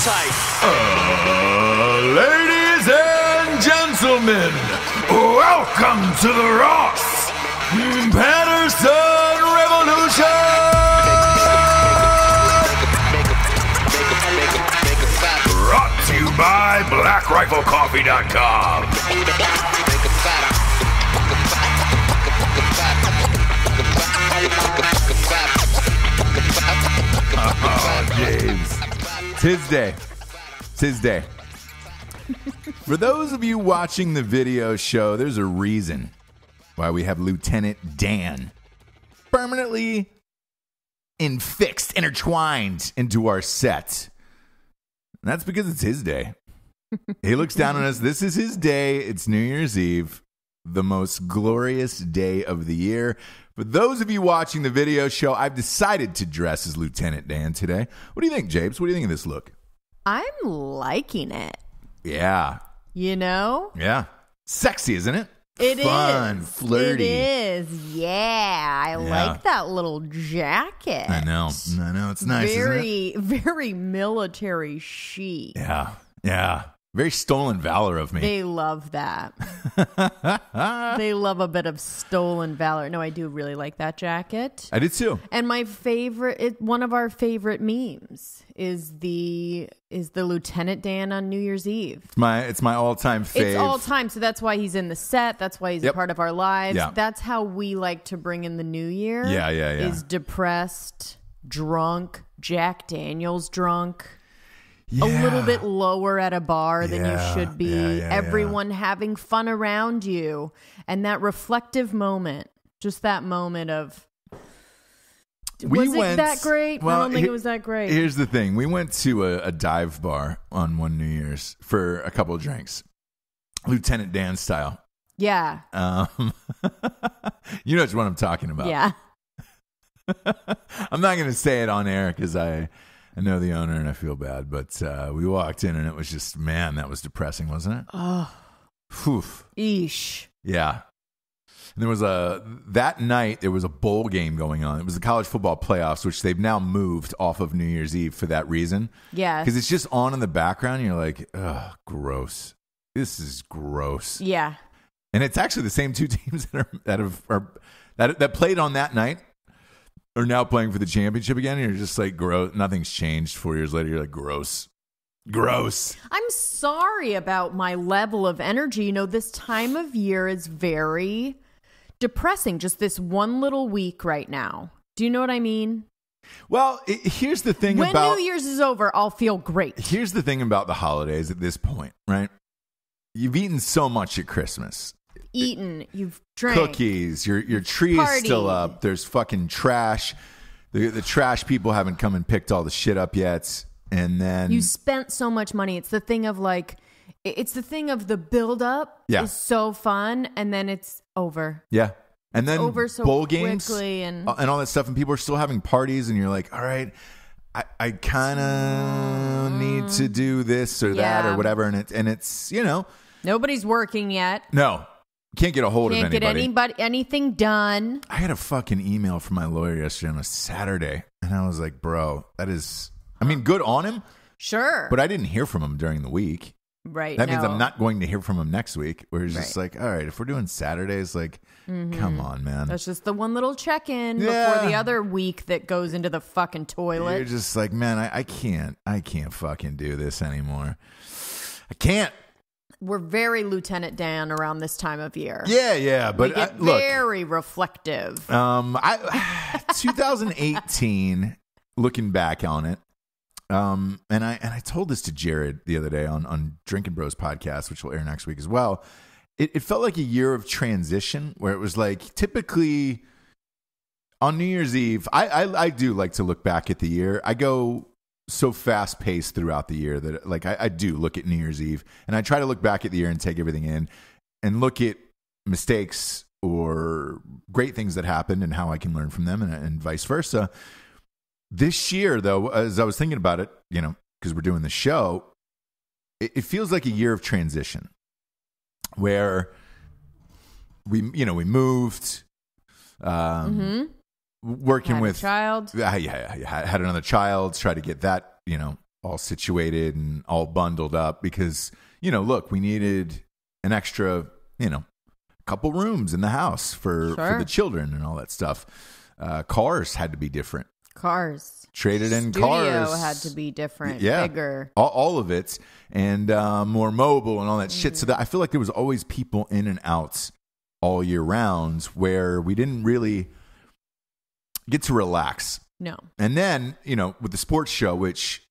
tight. Ladies and gentlemen, welcome to the Ross Patterson Revolution! Brought to you by BlackRifleCoffee.com. Oh, James. Tis day. For those of you watching the video show, there's a reason why we have Lieutenant Dan permanently intertwined into our set. And that's because it's his day. He looks down on us. This is his day. It's New Year's Eve, the most glorious day of the year. For those of you watching the video show, I've decided to dress as Lieutenant Dan today. What do you think, Japes? What do you think of this look? I'm liking it. Yeah. You know? Yeah. Sexy, isn't it? It is. Fun, flirty. It is. Yeah. I like that little jacket. I know. It's nice, very, isn't it? very military chic. Yeah. Very stolen valor of me. They love that. They love a bit of stolen valor. No, I do really like that jacket. I did too. And my favorite, one of our favorite memes is the Lieutenant Dan on New Year's Eve. It's my all-time fave. It's all time, so that's why he's in the set. That's why he's a part of our lives. Yeah. That's how we like to bring in the new year. Yeah. Is depressed, drunk, Jack Daniels drunk. Yeah. A little bit lower at a bar than you should be. Everyone having fun around you. And that reflective moment, just that moment of, was it that great? Well, I don't think it was that great. Here's the thing. We went to a dive bar on one New Year's for a couple of drinks. Lieutenant Dan style. Yeah. You know what I'm talking about. Yeah. I'm not going to say it on air because I know the owner and I feel bad, but we walked in and it was just, man, that was depressing, wasn't it? Oh. Whew. Eesh. Yeah. And there was that night, there was a bowl game going on. It was the college football playoffs, which they've now moved off of New Year's Eve for that reason. Yeah. Because it's just on in the background and you're like, ugh, gross. This is gross. Yeah. And it's actually the same two teams that played on that night are now playing for the championship again. And you're just like, gross. Nothing's changed 4 years later. You're like, gross. I'm sorry about my level of energy. You know, this time of year is very depressing. Just this one little week right now. Do you know what I mean? Well, here's the thing when New Year's is over, I'll feel great. Here's the thing about the holidays at this point, right? You've eaten so much at Christmas. You've drank cookies, your tree is still up. There's fucking trash. The trash people haven't come and picked all the shit up yet. And then you spent so much money. It's the thing of the build up is so fun and then it's over. Yeah. And then over so bowl games and all that stuff, and people are still having parties and you're like, all right, I kind of need to do this or that or whatever, and it's you know, nobody's working yet. No. Can't get a hold of anybody. Can't get anything done. I had a fucking email from my lawyer yesterday on a Saturday, and I was like, bro, that is, I mean, good on him. Sure. But I didn't hear from him during the week. Right. That means I'm not going to hear from him next week. Where he's just like, all right, if we're doing Saturdays, like, come on, man. That's just the one little check-in before the other week that goes into the fucking toilet. You're just like, man, I can't fucking do this anymore. I can't. We're very Lieutenant Dan around this time of year. Yeah, but we get look, very reflective. 2018, looking back on it, and I told this to Jared the other day on Drinking Bros podcast, which will air next week as well. It felt like a year of transition where it was like typically on New Year's Eve, I do like to look back at the year. I go so fast paced throughout the year that like I do look at New Year's Eve and I try to look back at the year and take everything in and look at mistakes or great things that happened and how I can learn from them and vice versa. This year, though, as I was thinking about it, you know, because we're doing the show, it feels like a year of transition where we moved, working had with a child. Yeah, had another child, try to get that, all situated and all bundled up because, look, we needed an extra, couple rooms in the house for the children and all that stuff. Cars had to be different. Cars. Traded in Studio cars. had to be different, yeah, bigger. All of it, and more mobile and all that shit. So that I feel like there was always people in and out all year round where we didn't really get to relax. No. And then, with the sports show, which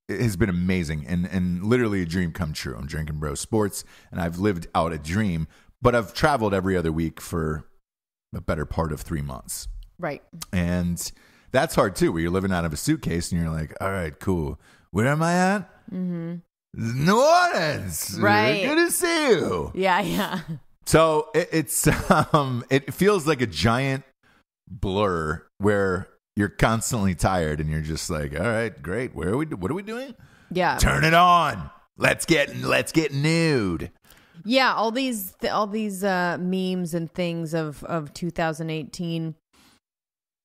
has been amazing and literally a dream come true. I'm Drinking Bros Sports, and I've lived out a dream, but I've traveled every other week for a better part of 3 months. Right. And that's hard too, where you're living out of a suitcase and you're like, all right, cool. Where am I at? Mm-hmm. New Orleans. Right. Good to see you. Yeah. So it's it feels like a giant blur where you're constantly tired and you're just like, all right, great. What are we doing? Yeah. Turn it on. Let's get nude. Yeah, all these memes and things of 2018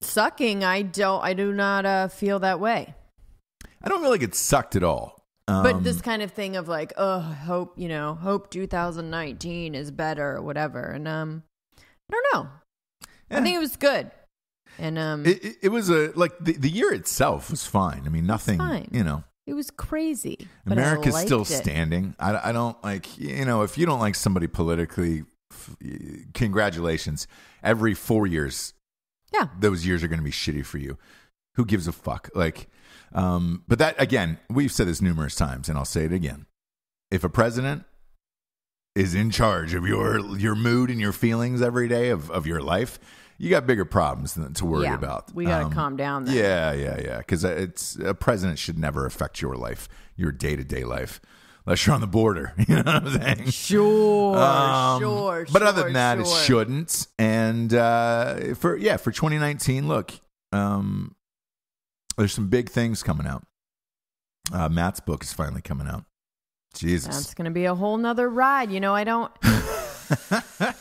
sucking. I do not feel that way. I don't feel like it sucked at all. But this kind of thing of like, hope 2019 is better or whatever. And I don't know. I think it was good. And it was the year itself was fine. I mean, nothing, It was crazy. America's still standing. I don't like, if you don't like somebody politically, congratulations. Every 4 years, those years are going to be shitty for you. Who gives a fuck? Like, but that, again, we've said this numerous times, and I'll say it again. If a president is in charge of your mood and your feelings every day of your life, you got bigger problems to worry about. We got to calm down there. Yeah. Because a president should never affect your life, your day-to-day life, unless you're on the border. You know what I'm saying? Sure. But other than that, it shouldn't. And for 2019, look, there's some big things coming out. Matt's book is finally coming out. Jesus. That's going to be a whole nother ride. I don't...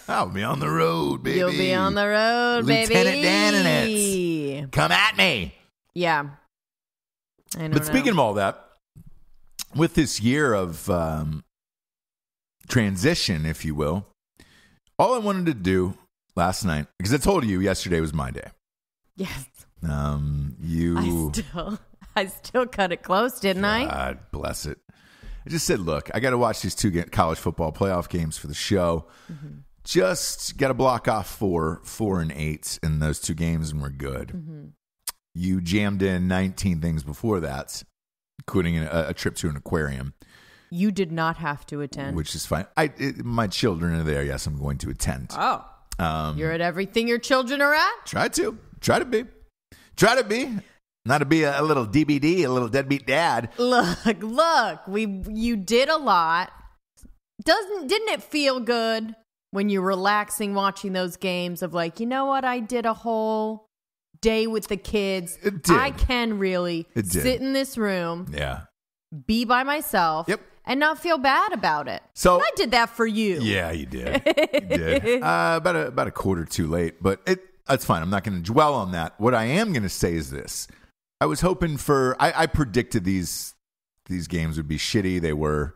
I'll be on the road, baby. You'll be on the road, baby. Lieutenant Dan in it. Come at me. Yeah. But speaking of all that, with this year of transition, if you will, all I wanted to do last night, because I told you yesterday was my day. Yes. I still cut it close, didn't I? God bless it. I just said, look, I got to watch these 2 college football playoff games for the show. Mm-hmm. Just got to block off 4 and 8 in those 2 games, and we're good. Mm-hmm. You jammed in 19 things before that, including a trip to an aquarium. You did not have to attend. Which is fine. My children are there. Yes, I'm going to attend. Oh. You're at everything your children are at? Try to be. Not to be a little DBD, a little deadbeat dad. Look, you did a lot. Didn't it feel good when you're relaxing watching those games of like, you know what, I did a whole day with the kids. It did. I can really sit in this room. Yeah. Be by myself. Yep. And not feel bad about it. So I did that for you. Yeah, you did. You did. About a quarter too late, but that's fine. I'm not going to dwell on that. What I am going to say is this. I was hoping for. I predicted these games would be shitty. They were.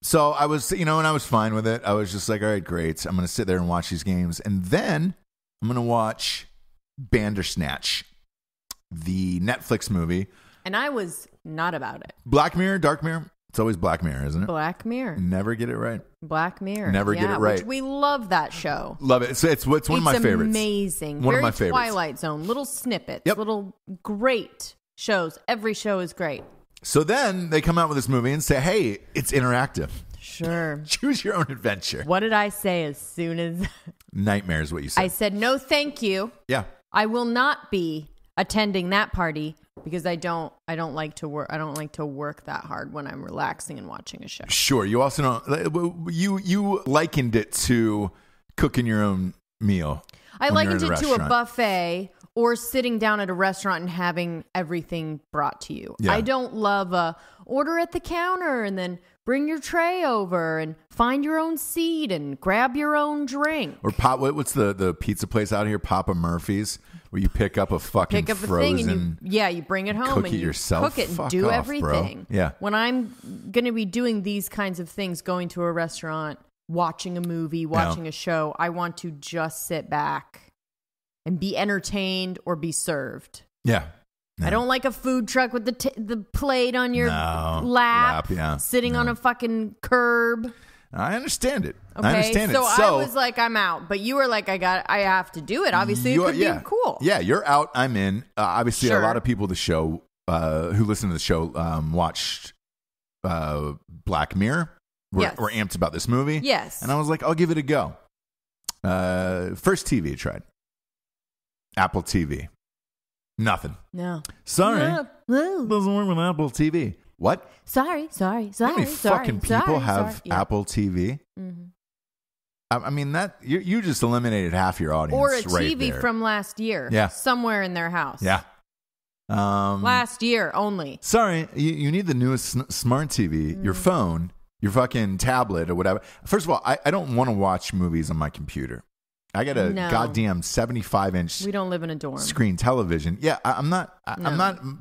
So I was, and I was fine with it. I was just like, all right, great. I'm going to sit there and watch these games, and then I'm going to watch Bandersnatch, the Netflix movie. And I was not about it. Black Mirror, Dark Mirror. It's always Black Mirror, isn't it? Black Mirror. Never get it right. Black Mirror. Never get it right. Which we love that show. Love it. It's one of my favorites. It's amazing. One Very of my favorites. Twilight Zone. Little snippets. Yep. Little great shows. Every show is great. So then they come out with this movie and say, hey, it's interactive. Sure. Choose your own adventure. What did I say as soon as... Nightmare is what you said. I said, no, thank you. Yeah. I will not be attending that party because I don't like to work. I don't like to work that hard when I'm relaxing and watching a show. Sure. You also don't. You likened it to cooking your own meal. I likened it to a buffet or sitting down at a restaurant and having everything brought to you. Yeah. I don't love order at the counter and then bring your tray over and find your own seat and grab your own drink. Or what's the pizza place out here? Papa Murphy's, where you pick up a fucking frozen thing and you bring it home and you yourself. Cook it and Fuck do off, everything. Bro. Yeah. When I'm going to be doing these kinds of things, going to a restaurant, watching a movie, watching a show, I want to just sit back and be entertained or be served. Yeah. No. I don't like a food truck with the plate on your lap sitting on a fucking curb. I understand it. Okay, I understand so it. I was like, I'm out. But you were like, I have to do it. Obviously, it could be cool. Yeah, you're out. I'm in. Obviously, a lot of people who listen to the show watched Black Mirror. We're amped about this movie. Yes. And I was like, I'll give it a go. First TV I tried. Apple TV. Nothing. No. Sorry. Doesn't work with Apple TV. What? Sorry. How many fucking people have Apple TV? Mm-hmm. I mean, that you just eliminated half your audience. Or a right TV there. from last year. Yeah. Somewhere in their house. Yeah. Last year only. Sorry, you need the newest smart TV, your phone, your fucking tablet or whatever. First of all, I don't want to watch movies on my computer. I got a goddamn 75-inch. We don't live in a dorm. Screen television. Yeah, I'm not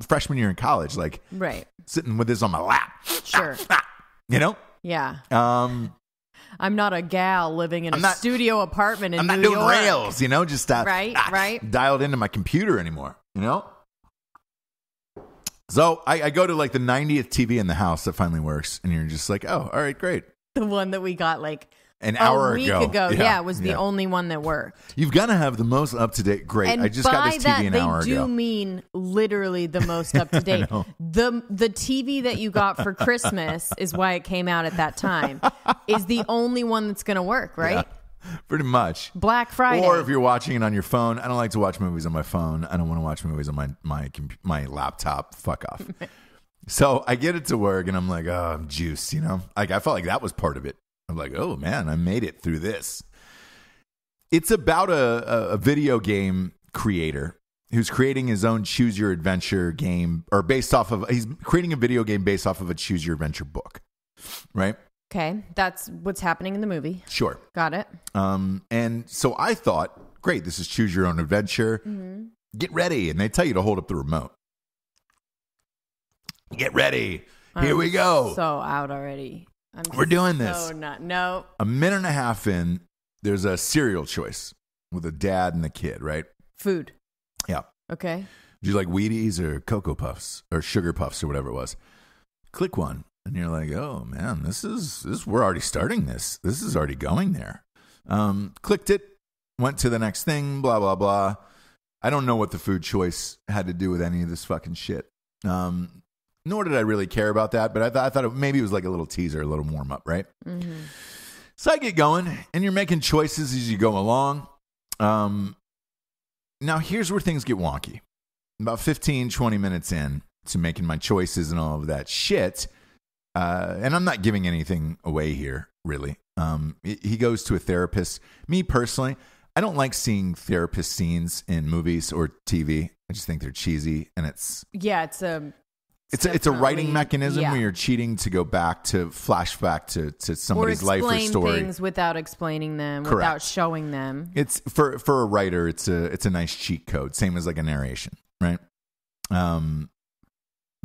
freshman year in college. Like sitting with this on my lap. Sure. You know. Yeah. I'm not a gal living in a studio apartment in New York. I'm not doing rails. You know, just right. Dialed into my computer anymore. You know. So I go to like the 90th TV in the house that finally works, and you're just like, oh, all right, great. The one that we got like an hour ago. Yeah, was the only one that worked. You've got to have the most up-to-date. Great. And I just got this TV an hour ago. They do mean literally the most up-to-date. The TV that you got for Christmas is why it came out at that time. Is the only one that's going to work, right? Yeah, pretty much. Black Friday. Or if you're watching it on your phone. I don't like to watch movies on my phone. I don't want to watch movies on my laptop. Fuck off. So I get it to work, and I'm like, oh, I'm juiced, you know? Like, I felt like that was part of it. I'm like, oh, man, I made it through this. It's about a video game creator who's creating his own Choose Your Adventure game, or he's creating a video game based off of a Choose Your Adventure book, right? Okay, that's what's happening in the movie. Sure. Got it. And so I thought, great, this is Choose Your Own Adventure. Mm-hmm. Get ready. And they tell you to hold up the remote. Get ready. Here we go. So out already. We're doing this. No. A minute and a half in, there's a cereal choice with a dad and a kid, right? Food. Yeah. Okay. Do you like Wheaties or Cocoa Puffs or Sugar Puffs or whatever it was? Click one. And you're like, oh, man, this is we're already starting this. This is already going there. Clicked it. Went to the next thing, blah, blah, blah. I don't know what the food choice had to do with any of this fucking shit. Nor did I really care about that, but I thought maybe it was like a little teaser, a little warm up, right? Mm-hmm. So I get going, and you're making choices as you go along. Now, here's where things get wonky. About 15, 20 minutes in to making my choices and all of that shit, and I'm not giving anything away here, really. He goes to a therapist. Me, personally, I don't like seeing therapist scenes in movies or TV. I just think they're cheesy, and it's a writing mechanism where you're cheating to go back to flashback to somebody's life or story. Explain things without explaining them, Correct. Without showing them. It's for a writer. It's a nice cheat code, same as like a narration, right?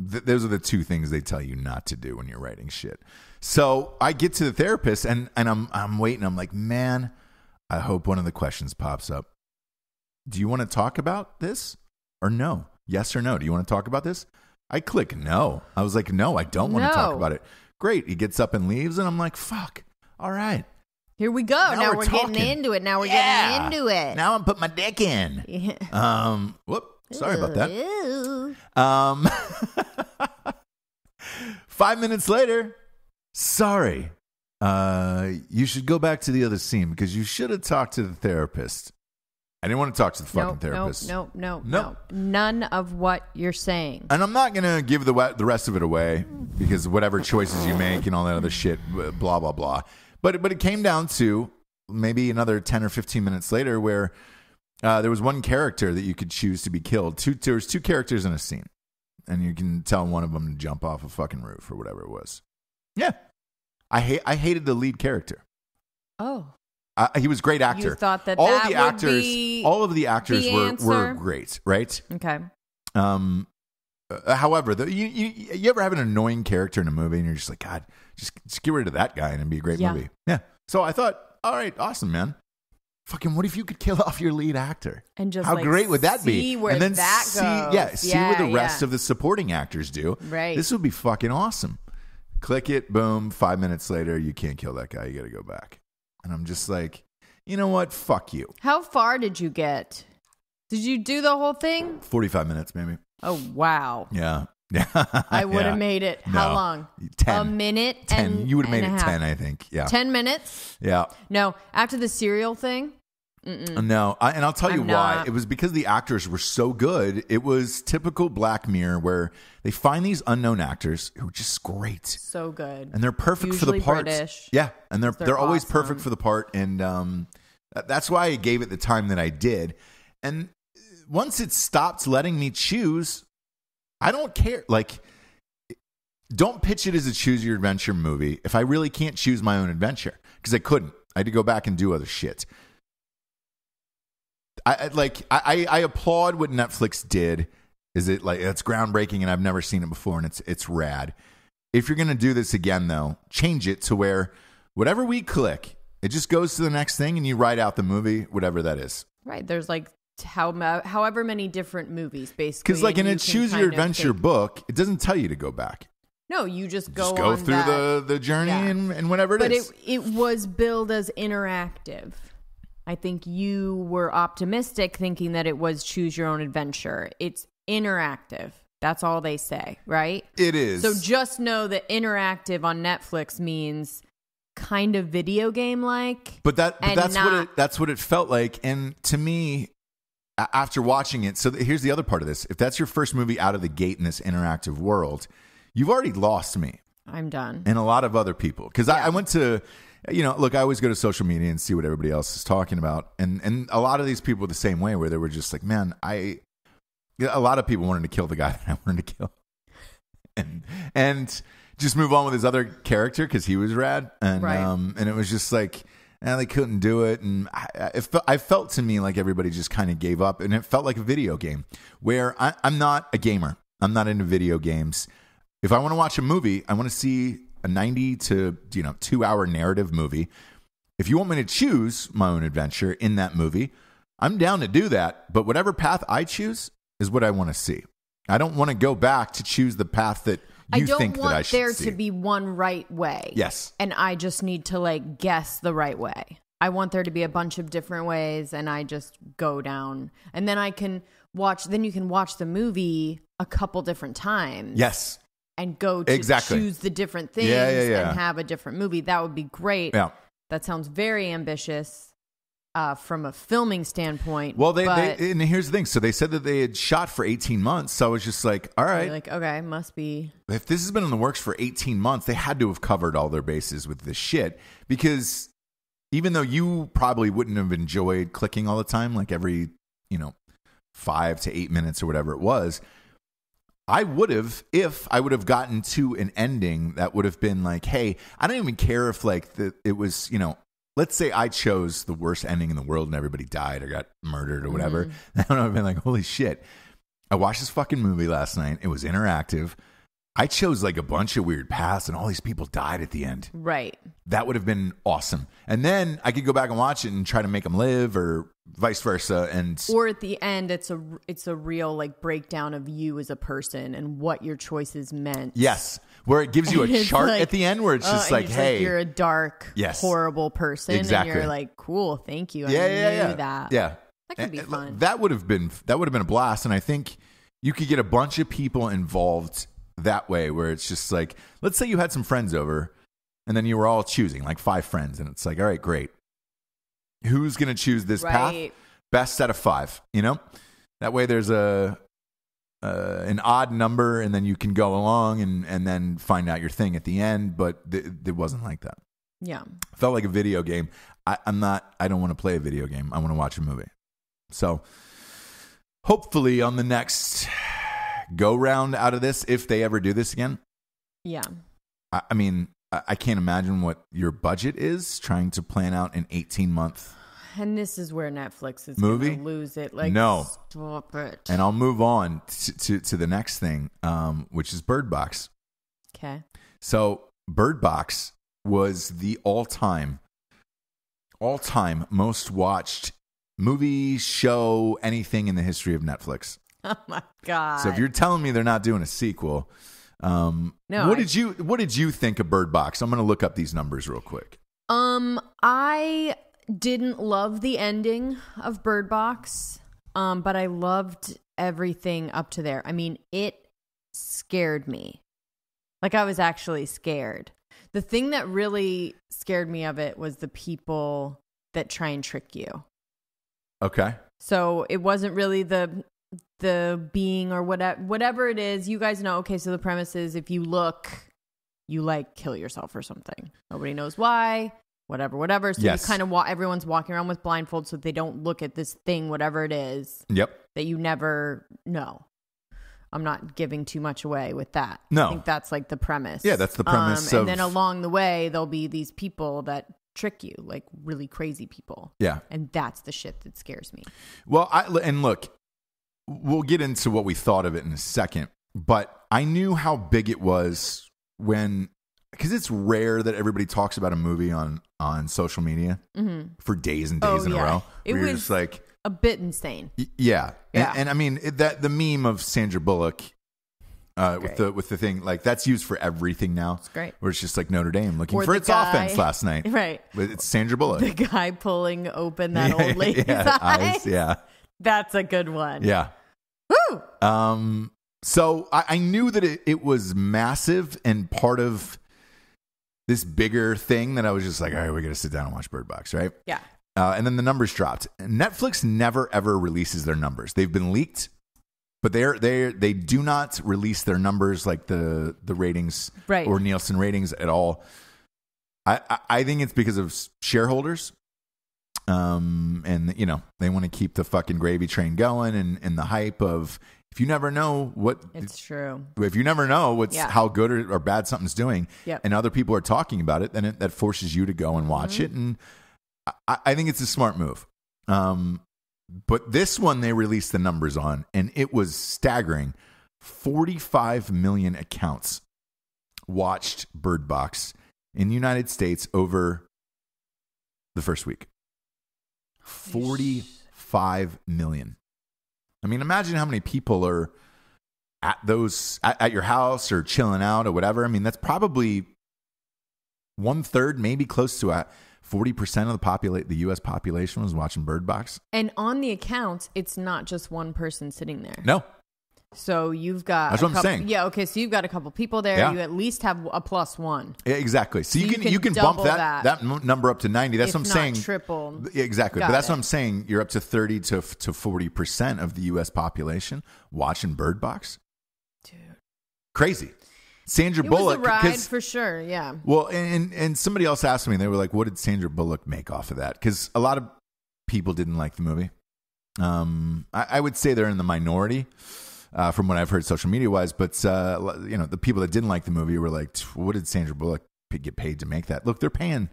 Those are the two things they tell you not to do when you're writing shit. So I get to the therapist and I'm waiting. I'm like, man, I hope one of the questions pops up. Do you want to talk about this or no? Yes or no? Do you want to talk about this? I click no. I was like, no, I don't want to talk about it. Great. He gets up and leaves, and I'm like, fuck. All right. Here we go. Now we're getting into it. Now I'm putting my dick in. Yeah. Whoop. Sorry about that. 5 minutes later, sorry. You should go back to the other scene because you should have talked to the therapist. I didn't want to talk to the fucking therapist. No. None of what you're saying. And I'm not going to give the rest of it away because whatever choices you make and all that other shit, blah, blah, blah. But it came down to maybe another 10 or 15 minutes later where there was one character that you could choose to be killed. There was two characters in a scene. And you can tell one of them to jump off a fucking roof or whatever it was. Yeah. I hated the lead character. Oh. He was a great actor. You thought that all that of the would actors, be all of the actors were great, right? Okay. However, you ever have an annoying character in a movie and you're just like, God, just get rid of that guy and it'd be a great movie. Yeah. So I thought, all right, awesome, man. Fucking, what if you could kill off your lead actor? And just how great would that be? Where and then that goes. see what the rest of the supporting actors do. Right. This would be fucking awesome. Click it, boom. 5 minutes later, you can't kill that guy. You got to go back. And I'm just like, you know what? Fuck you. How far did you get? Did you do the whole thing? 45 minutes, maybe. Oh, wow. Yeah. I would have made it. How long? 10. A minute 10. and You would have made it half. 10, I think. Yeah. 10 minutes? Yeah. No, after the cereal thing? No, and I'll tell you why. It was because the actors were so good. It was typical Black Mirror where they find these unknown actors who are just great. So good. And they're perfect for the part. British. Yeah, and they're always awesome. perfect for the part. And that's why I gave it the time that I did. And once it stopped letting me choose, I don't care. Like, don't pitch it as a choose your adventure movie if I really can't choose my own adventure, because I couldn't. I had to go back and do other shit. I applaud what Netflix did. Is it like, it's groundbreaking and I've never seen it before and it's rad. If you're going to do this again though, change it to where whatever we click, it just goes to the next thing and you write out the movie, whatever that is. Right. There's like however many different movies basically. Because like in a choose your adventure book, it doesn't tell you to go back. No, you just go through the journey and whatever it is. But it was billed as interactive. I think you were optimistic thinking that it was choose your own adventure. It's interactive. That's all they say, right? It is. So just know that interactive on Netflix means kind of video game like. But that's what it felt like. And to me, after watching it, so here's the other part of this. If that's your first movie out of the gate in this interactive world, you've already lost me. I'm done. And a lot of other people. Because I went to... look, I always go to social media and see what everybody else is talking about. And a lot of these people were the same way where they were just like, man, a lot of people wanted to kill the guy that I wanted to kill. And just move on with his other character because he was rad. And right. And it was just like, they couldn't do it. And I felt to me like everybody just kind of gave up. And it felt like a video game where I'm not a gamer. I'm not into video games. If I want to watch a movie, I want to see a 90 to 2 hour narrative movie. If you want me to choose my own adventure in that movie, I'm down to do that. But whatever path I choose is what I want to see. I don't want to go back to choose the path that you think that I should see. I don't want there to be one right way. Yes. And I just need to guess the right way. I want there to be a bunch of different ways and I just go down. And then you can watch the movie a couple different times. Yes. And go to choose the different things and have a different movie. That would be great. Yeah. That sounds very ambitious from a filming standpoint. Well, and here's the thing. So they said that they had shot for 18 months. So I was just like, all right. Like, okay, must be. If this has been in the works for 18 months, they had to have covered all their bases with this shit. Because even though you probably wouldn't have enjoyed clicking all the time, like every, 5 to 8 minutes or whatever it was, I would have, if I would have gotten to an ending that would have been like, hey, I don't even care if it was, let's say I chose the worst ending in the world and everybody died or got murdered or whatever. Mm-hmm. I would have been like, holy shit. I watched this fucking movie last night. It was interactive. I chose a bunch of weird paths and all these people died at the end. Right. That would have been awesome. And then I could go back and watch it and try to make them live or vice versa. Or at the end, it's a real breakdown of you as a person and what your choices meant. Yes. Where it gives you a chart at the end where it's just hey. You're a dark, horrible person. Exactly. And you're like, cool, thank you. I knew that. Yeah. That could be fun. That would have been a blast. And I think you could get a bunch of people involved that way where it's just let's say you had some friends over and then you were all choosing 5 friends and it's all right, great. Who's going to choose this path? Best out of 5, That way there's an odd number and then you can go along and then find out your thing at the end. But it wasn't like that. Yeah. It felt like a video game. I don't want to play a video game. I want to watch a movie. So hopefully on the next go round out of this, if they ever do this again. Yeah. I mean, I can't imagine what your budget is trying to plan out an 18-month And this is where Netflix is movie going to lose it. Like, no, stop it. And I'll move on to the next thing, which is Birdbox. Okay. So Birdbox was the all-time most watched movie, show, anything in the history of Netflix. Oh my God. So if you're telling me they're not doing a sequel, what did you think of Birdbox? I'm going to look up these numbers real quick. I didn't love the ending of Birdbox, but I loved everything up to there. I mean, it scared me. Like, I was actually scared. The thing that really scared me of it was the people that try and trick you. Okay. So it wasn't really the being or whatever it is. You guys know. Okay, so the premise is if you look, you like kill yourself or something. Nobody knows why. Whatever. So yes. You kind of everyone's walking around with blindfolds so they don't look at this thing, whatever it is. Yep. That you never know. I'm not giving too much away with that. No. I think that's like the premise. Yeah, that's the premise. And then along the way, there'll be these people that trick you, like really crazy people. Yeah. And that's the shit that scares me. Well, look, we'll get into what we thought of it in a second, but I knew how big it was because it's rare that everybody talks about a movie on social media for days and days in a row. It was just like a bit insane. Yeah. And I mean, the meme of Sandra Bullock with the thing, like that's used for everything now. It's great. Where it's just like Notre Dame looking for its offense last night. Right. It's Sandra Bullock. The guy pulling open that old lady's eyes. Yeah. That's a good one. Yeah. Woo! So I knew that it was massive and part of this bigger thing that I was just like, all right, we got to sit down and watch Bird Box, right? Yeah. And then the numbers dropped. Netflix never ever releases their numbers. They've been leaked, but they do not release their numbers like the ratings or Nielsen ratings at all. I think it's because of shareholders. And you know, they want to keep the fucking gravy train going and the hype of if you never know what it's true. If you never know what's how good or bad something's doing and other people are talking about it, then that forces you to go and watch it. And I think it's a smart move. But this one they released the numbers on and it was staggering. 45 million accounts watched Bird Box in the United States over the first week. 45 million. I mean, imagine how many people are at your house or chilling out or whatever. I mean, that's probably 1/3, maybe close to 40% of the U.S. population was watching Bird Box. And on the accounts, it's not just one person sitting there. No. So you've got that's what I'm saying. Yeah, okay. So you've got a couple people there. Yeah. You at least have a +1. Yeah, exactly. So you can bump that number up to 90. That's what I'm saying. Triple. Yeah, exactly. But that's what I'm saying. You're up to 30 to 40% of the U.S. population watching Bird Box. Dude, crazy. Sandra Bullock was a ride for sure. Yeah. Well, and somebody else asked me. They were like, "What did Sandra Bullock make off of that?" Because a lot of people didn't like the movie. I would say they're in the minority. From what I've heard social media wise, but you know, the people that didn't like the movie were like, what did Sandra Bullock get paid to make that? Look, they're paying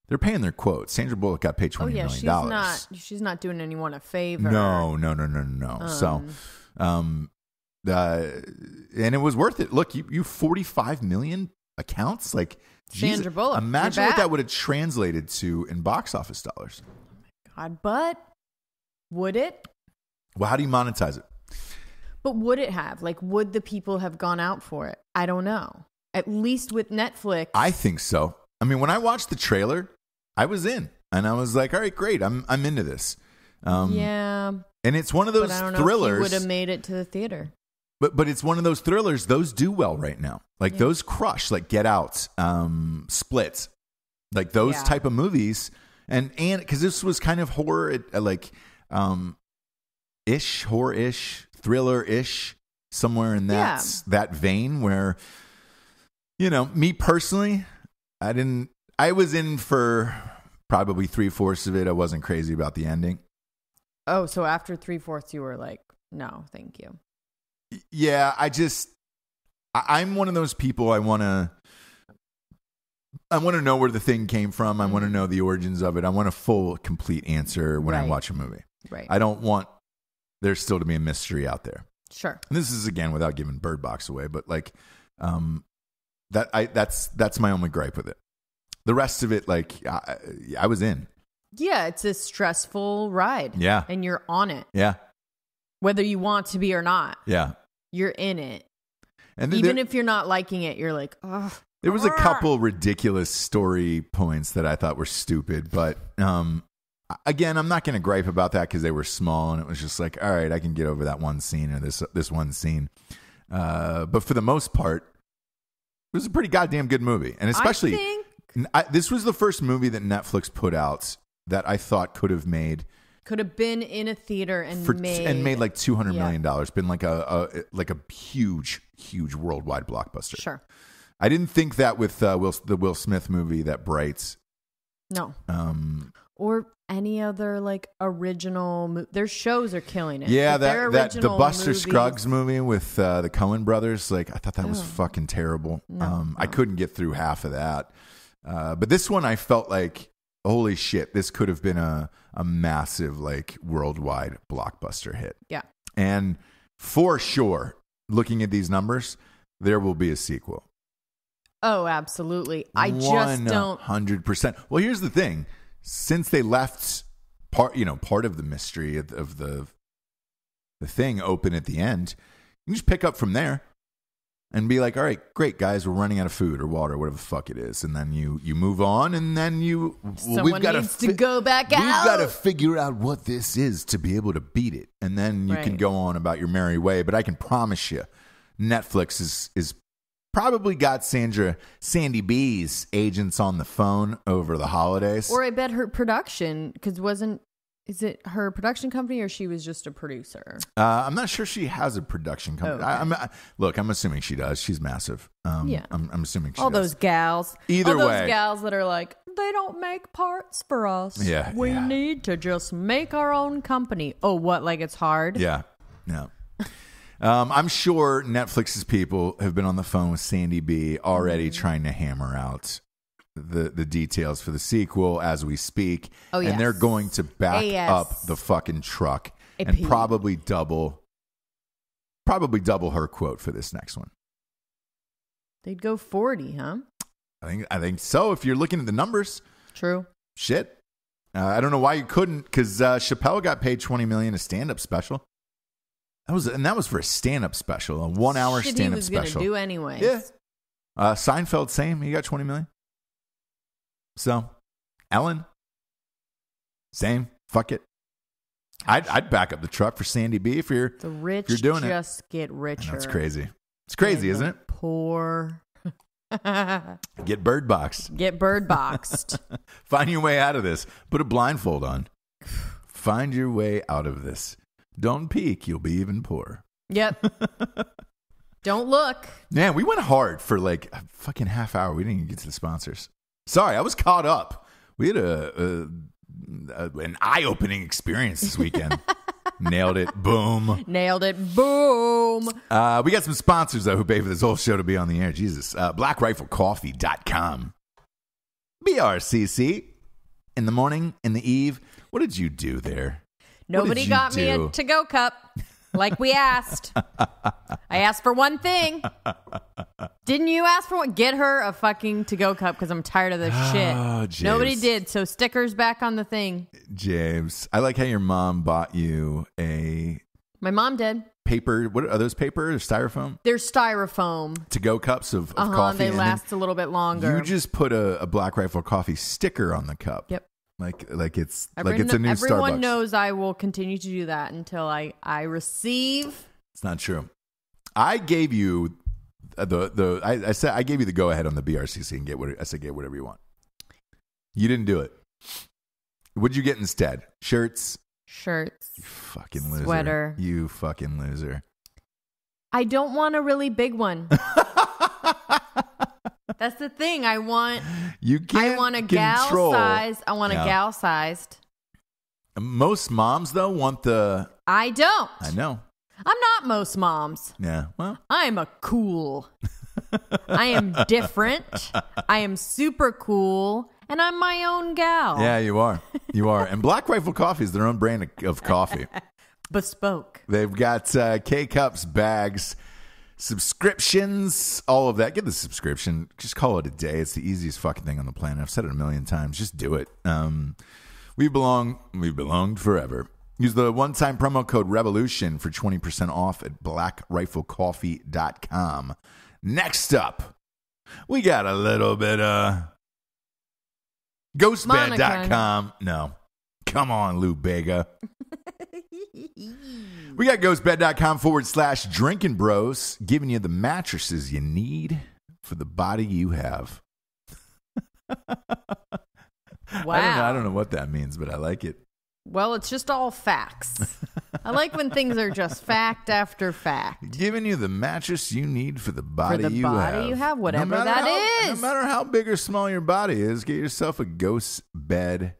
their quotes. Sandra Bullock got paid $20 million. She's not doing anyone a favor. No. So, and it was worth it. Look, you 45 million accounts, like Sandra Bullock. Imagine what that would have translated to in box office dollars. Oh my God, but would it? Well, how do you monetize it? But would it have? Like, would the people have gone out for it? I don't know. At least with Netflix. I think so. I mean, when I watched the trailer, I was in. And I was like, all right, great. I'm into this. Yeah. And it's one of those thrillers. Would have made it to the theater. But it's one of those thrillers. Those do well right now. Like those crush, like Get Out, Split. Like those type of movies. And because this was kind of horror, horror-ish. Thriller-ish, somewhere in that vein where, you know, me personally, I was in for probably 3/4 of it. I wasn't crazy about the ending. Oh, so after 3/4 you were like, no, thank you. Yeah, I'm one of those people I want to to know where the thing came from. I want to know the origins of it. I want a full, complete answer when I watch a movie. Right. I don't want there still to be a mystery out there. Sure. And this is, again, without giving Birdbox away, but like that's my only gripe with it. The rest of it, like, I was in. Yeah, it's a stressful ride. Yeah. And you're on it. Yeah. Whether you want to be or not. Yeah. You're in it. And even if you're not liking it, you're like, ugh. There was a couple ridiculous story points that I thought were stupid, but again, I'm not going to gripe about that because they were small, and it was just like, all right, I can get over that one scene or this one scene. But for the most part, it was a pretty goddamn good movie, and especially this was the first movie that Netflix put out that I thought could have been in a theater and made like $200 million. Been like a huge worldwide blockbuster. Sure. I didn't think that with the Will Smith movie, that Bright. No. Or any other like original. Their shows are killing it. Yeah, the Buster Scruggs movie with the Coen brothers. Like, I thought that was fucking terrible. No. I couldn't get through half of that. But this one, I felt like, holy shit, this could have been a massive like worldwide blockbuster hit. Yeah. And for sure, looking at these numbers, there will be a sequel. Oh, absolutely. I just don't. 100%. Well, here's the thing. Since they left part of the mystery of the thing open at the end, you just pick up from there and be like, all right, great, guys, we're running out of food or water, whatever the fuck it is. And then you move on, and then someone needs to go back out. We've got to figure out what this is to be able to beat it. And then you can go on about your merry way. But I can promise you, Netflix is probably got Sandy B's agents on the phone over the holidays. Or I bet her production, because is it her production company or she was just a producer? I'm not sure she has a production company. Okay. I'm assuming she does. She's massive. Yeah. I'm assuming she all does. Those gals. Either way. All those gals that are like, they don't make parts for us. Yeah. We need to just make our own company. Oh, what? Like it's hard? Yeah. No. I'm sure Netflix's people have been on the phone with Sandy B already trying to hammer out the details for the sequel as we speak. Oh, yes. And they're going to back up the fucking truck and probably double her quote for this next one. They'd go 40, huh? I think so. If you're looking at the numbers. True. Shit. I don't know why you couldn't, because Chappelle got paid $20 million a stand-up special. That was for a stand-up special, a 1 hour stand-up special. He was going to do anyways. Yeah. Seinfeld, same. He got $20 million. So, Ellen, same. Fuck it. I'd back up the truck for Sandy B if you're doing it. Just get richer. That's crazy. It's crazy, isn't it? Poor. Get Birdboxed. Get Birdboxed. Find your way out of this. Put a blindfold on. Find your way out of this. Don't peek, you'll be even poorer. Yep. Don't look. Man, we went hard for like a fucking half hour. We didn't even get to the sponsors. Sorry, I was caught up. We had an eye-opening experience this weekend. Nailed it. Boom. Nailed it. Boom. We got some sponsors, though, who pay for this whole show to be on the air. Jesus. BlackRifleCoffee.com. BRCC. In the morning, in the eve. What did you do there? Nobody got me a to-go cup like we asked. I asked for one thing. Didn't you ask for one? Get her a fucking to-go cup because I'm tired of this shit. James. Nobody did, so stickers back on the thing. James, I like how your mom bought you a... My mom did. Paper, what are those, paper or styrofoam? They're styrofoam. To-go cups of coffee. They last a little bit longer. You just put a Black Rifle Coffee sticker on the cup. Yep. Like it's a new Starbucks. Everyone knows I will continue to do that until I receive. It's not true. I gave you I said I gave you the go ahead on the BRCC and get whatever you want. You didn't do it. What'd you get instead? Shirts. You fucking loser. Sweater. You fucking loser. I don't want a really big one. That's the thing. I want a gal size. I want a gal sized. Most moms though want the. I don't. I know. I'm not most moms. Yeah. Well, I'm a cool. I am different. I am super cool. And I'm my own gal. Yeah, you are. You are. And Black Rifle Coffee is their own brand of coffee. Bespoke. They've got K-Cups, bags, subscriptions, all of that. Get the subscription. Just call it a day. It's the easiest fucking thing on the planet. I've said it a million times. Just do it. We've belonged forever. Use the one-time promo code REVOLUTION for 20% off at blackriflecoffee.com. Next up, we got a little bit of ghostbed.com. No. Come on, Lou Bega. We got ghostbed.com/drinking bros, giving you the mattresses you need for the body you have. Wow. I don't know what that means, but I like it. Well, it's just all facts. I like when things are just fact after fact. Giving you the mattress you need for the body you have. Whatever is. No matter how big or small your body is, get yourself a Ghost Bed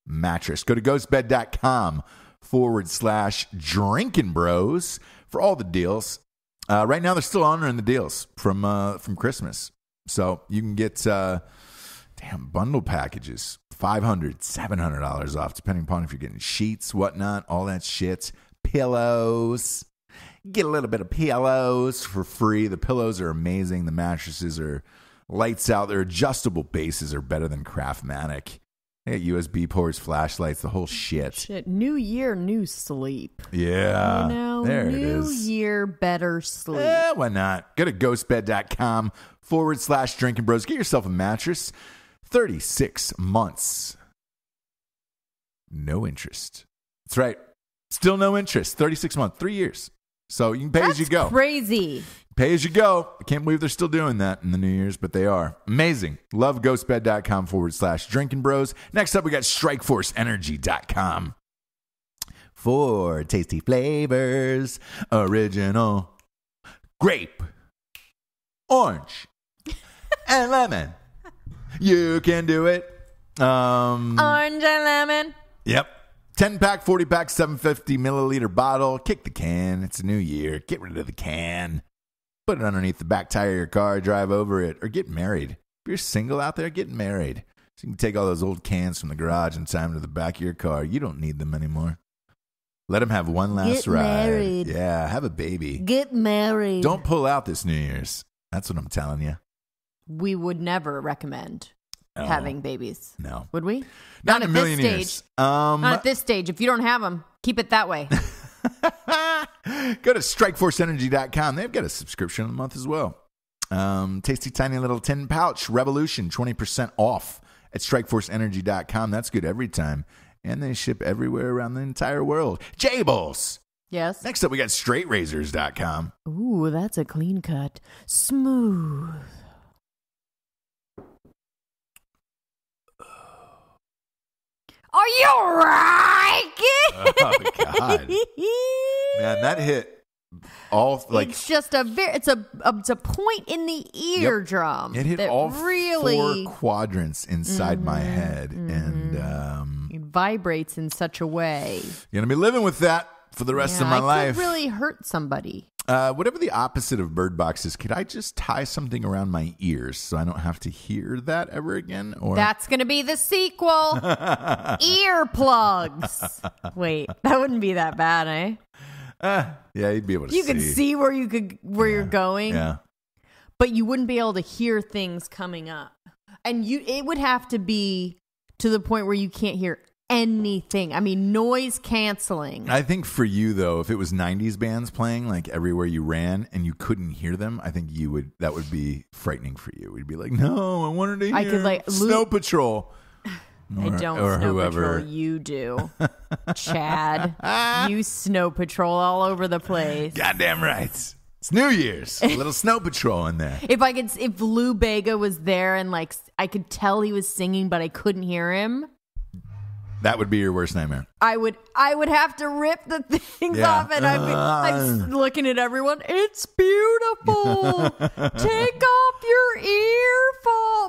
mattress. Go to ghostbed.com/drinking bros for all the deals. Right now, they're still honoring the deals from Christmas. So you can get bundle packages, $500, $700 off, depending upon if you're getting sheets, whatnot, all that shit. Pillows. Get a little bit of pillows for free. The pillows are amazing. The mattresses are lights out. Their adjustable bases are better than Craftmatic. They got USB ports, flashlights, the whole shit. New year, new sleep. Yeah. There it is. New year, better sleep. Why not? Go to ghostbed.com/drinking bros. Get yourself a mattress. 36 months. No interest. That's right. Still no interest. 36 months. 3 years. So you can pay as you go. That's crazy. Pay as you go. I can't believe they're still doing that in the New Year's, but they are. Amazing. Love ghostbed.com/drinking bros. Next up, we got strikeforceenergy.com. 4 tasty flavors. Original. Grape. Orange. And lemon. You can do it. Orange and lemon. Yep. 10-pack, 40-pack, 750-milliliter bottle. Kick the can. It's a new year. Get rid of the can. Put it underneath the back tire of your car. Drive over it. Or get married. If you're single out there, get married. So you can take all those old cans from the garage and tie them to the back of your car. You don't need them anymore. Let them have one last ride. Get married. Yeah, have a baby. Get married. Don't pull out this New Year's. That's what I'm telling you. We would never recommend having babies. No. Would we? Not in a million years. Not at this stage. If you don't have them, keep it that way. Go to strikeforceenergy.com. They've got a subscription of the month as well. Tasty tiny little tin pouch. Revolution. 20% off at strikeforceenergy.com. That's good every time. And they ship everywhere around the entire world. Jables. Yes. Next up, we got straightrazors.com. Ooh, that's a clean cut. Smooth. Are you right? Oh, God. Man, that hit all like it's just it's a point in the eardrum. It hit that all really 4 quadrants inside my head, and it vibrates in such a way. You're gonna be living with that for the rest of my life. It could really hurt somebody. Whatever the opposite of Birdbox is, could I just tie something around my ears so I don't have to hear that ever again? Or that's going to be the sequel. Earplugs. Wait, that wouldn't be that bad, eh? Yeah, you'd be able to see. You could see where you're going. Yeah. But you wouldn't be able to hear things coming up. And it would have to be to the point where you can't hear anything. I mean, noise canceling. I think for you though, if it was 90s bands playing like everywhere you ran and you couldn't hear them, I think that would be frightening for you. We'd be like, no, I wanted to hear. I could Snow Patrol. I don't or Snow whoever. Patrol. You do, Chad. You Snow Patrol all over the place. Goddamn right. It's New Year's. A little Snow Patrol in there. If Lou Bega was there and like I could tell he was singing, but I couldn't hear him. That would be your worst nightmare. I would have to rip the things off, and I'm looking at everyone. It's beautiful. Take off your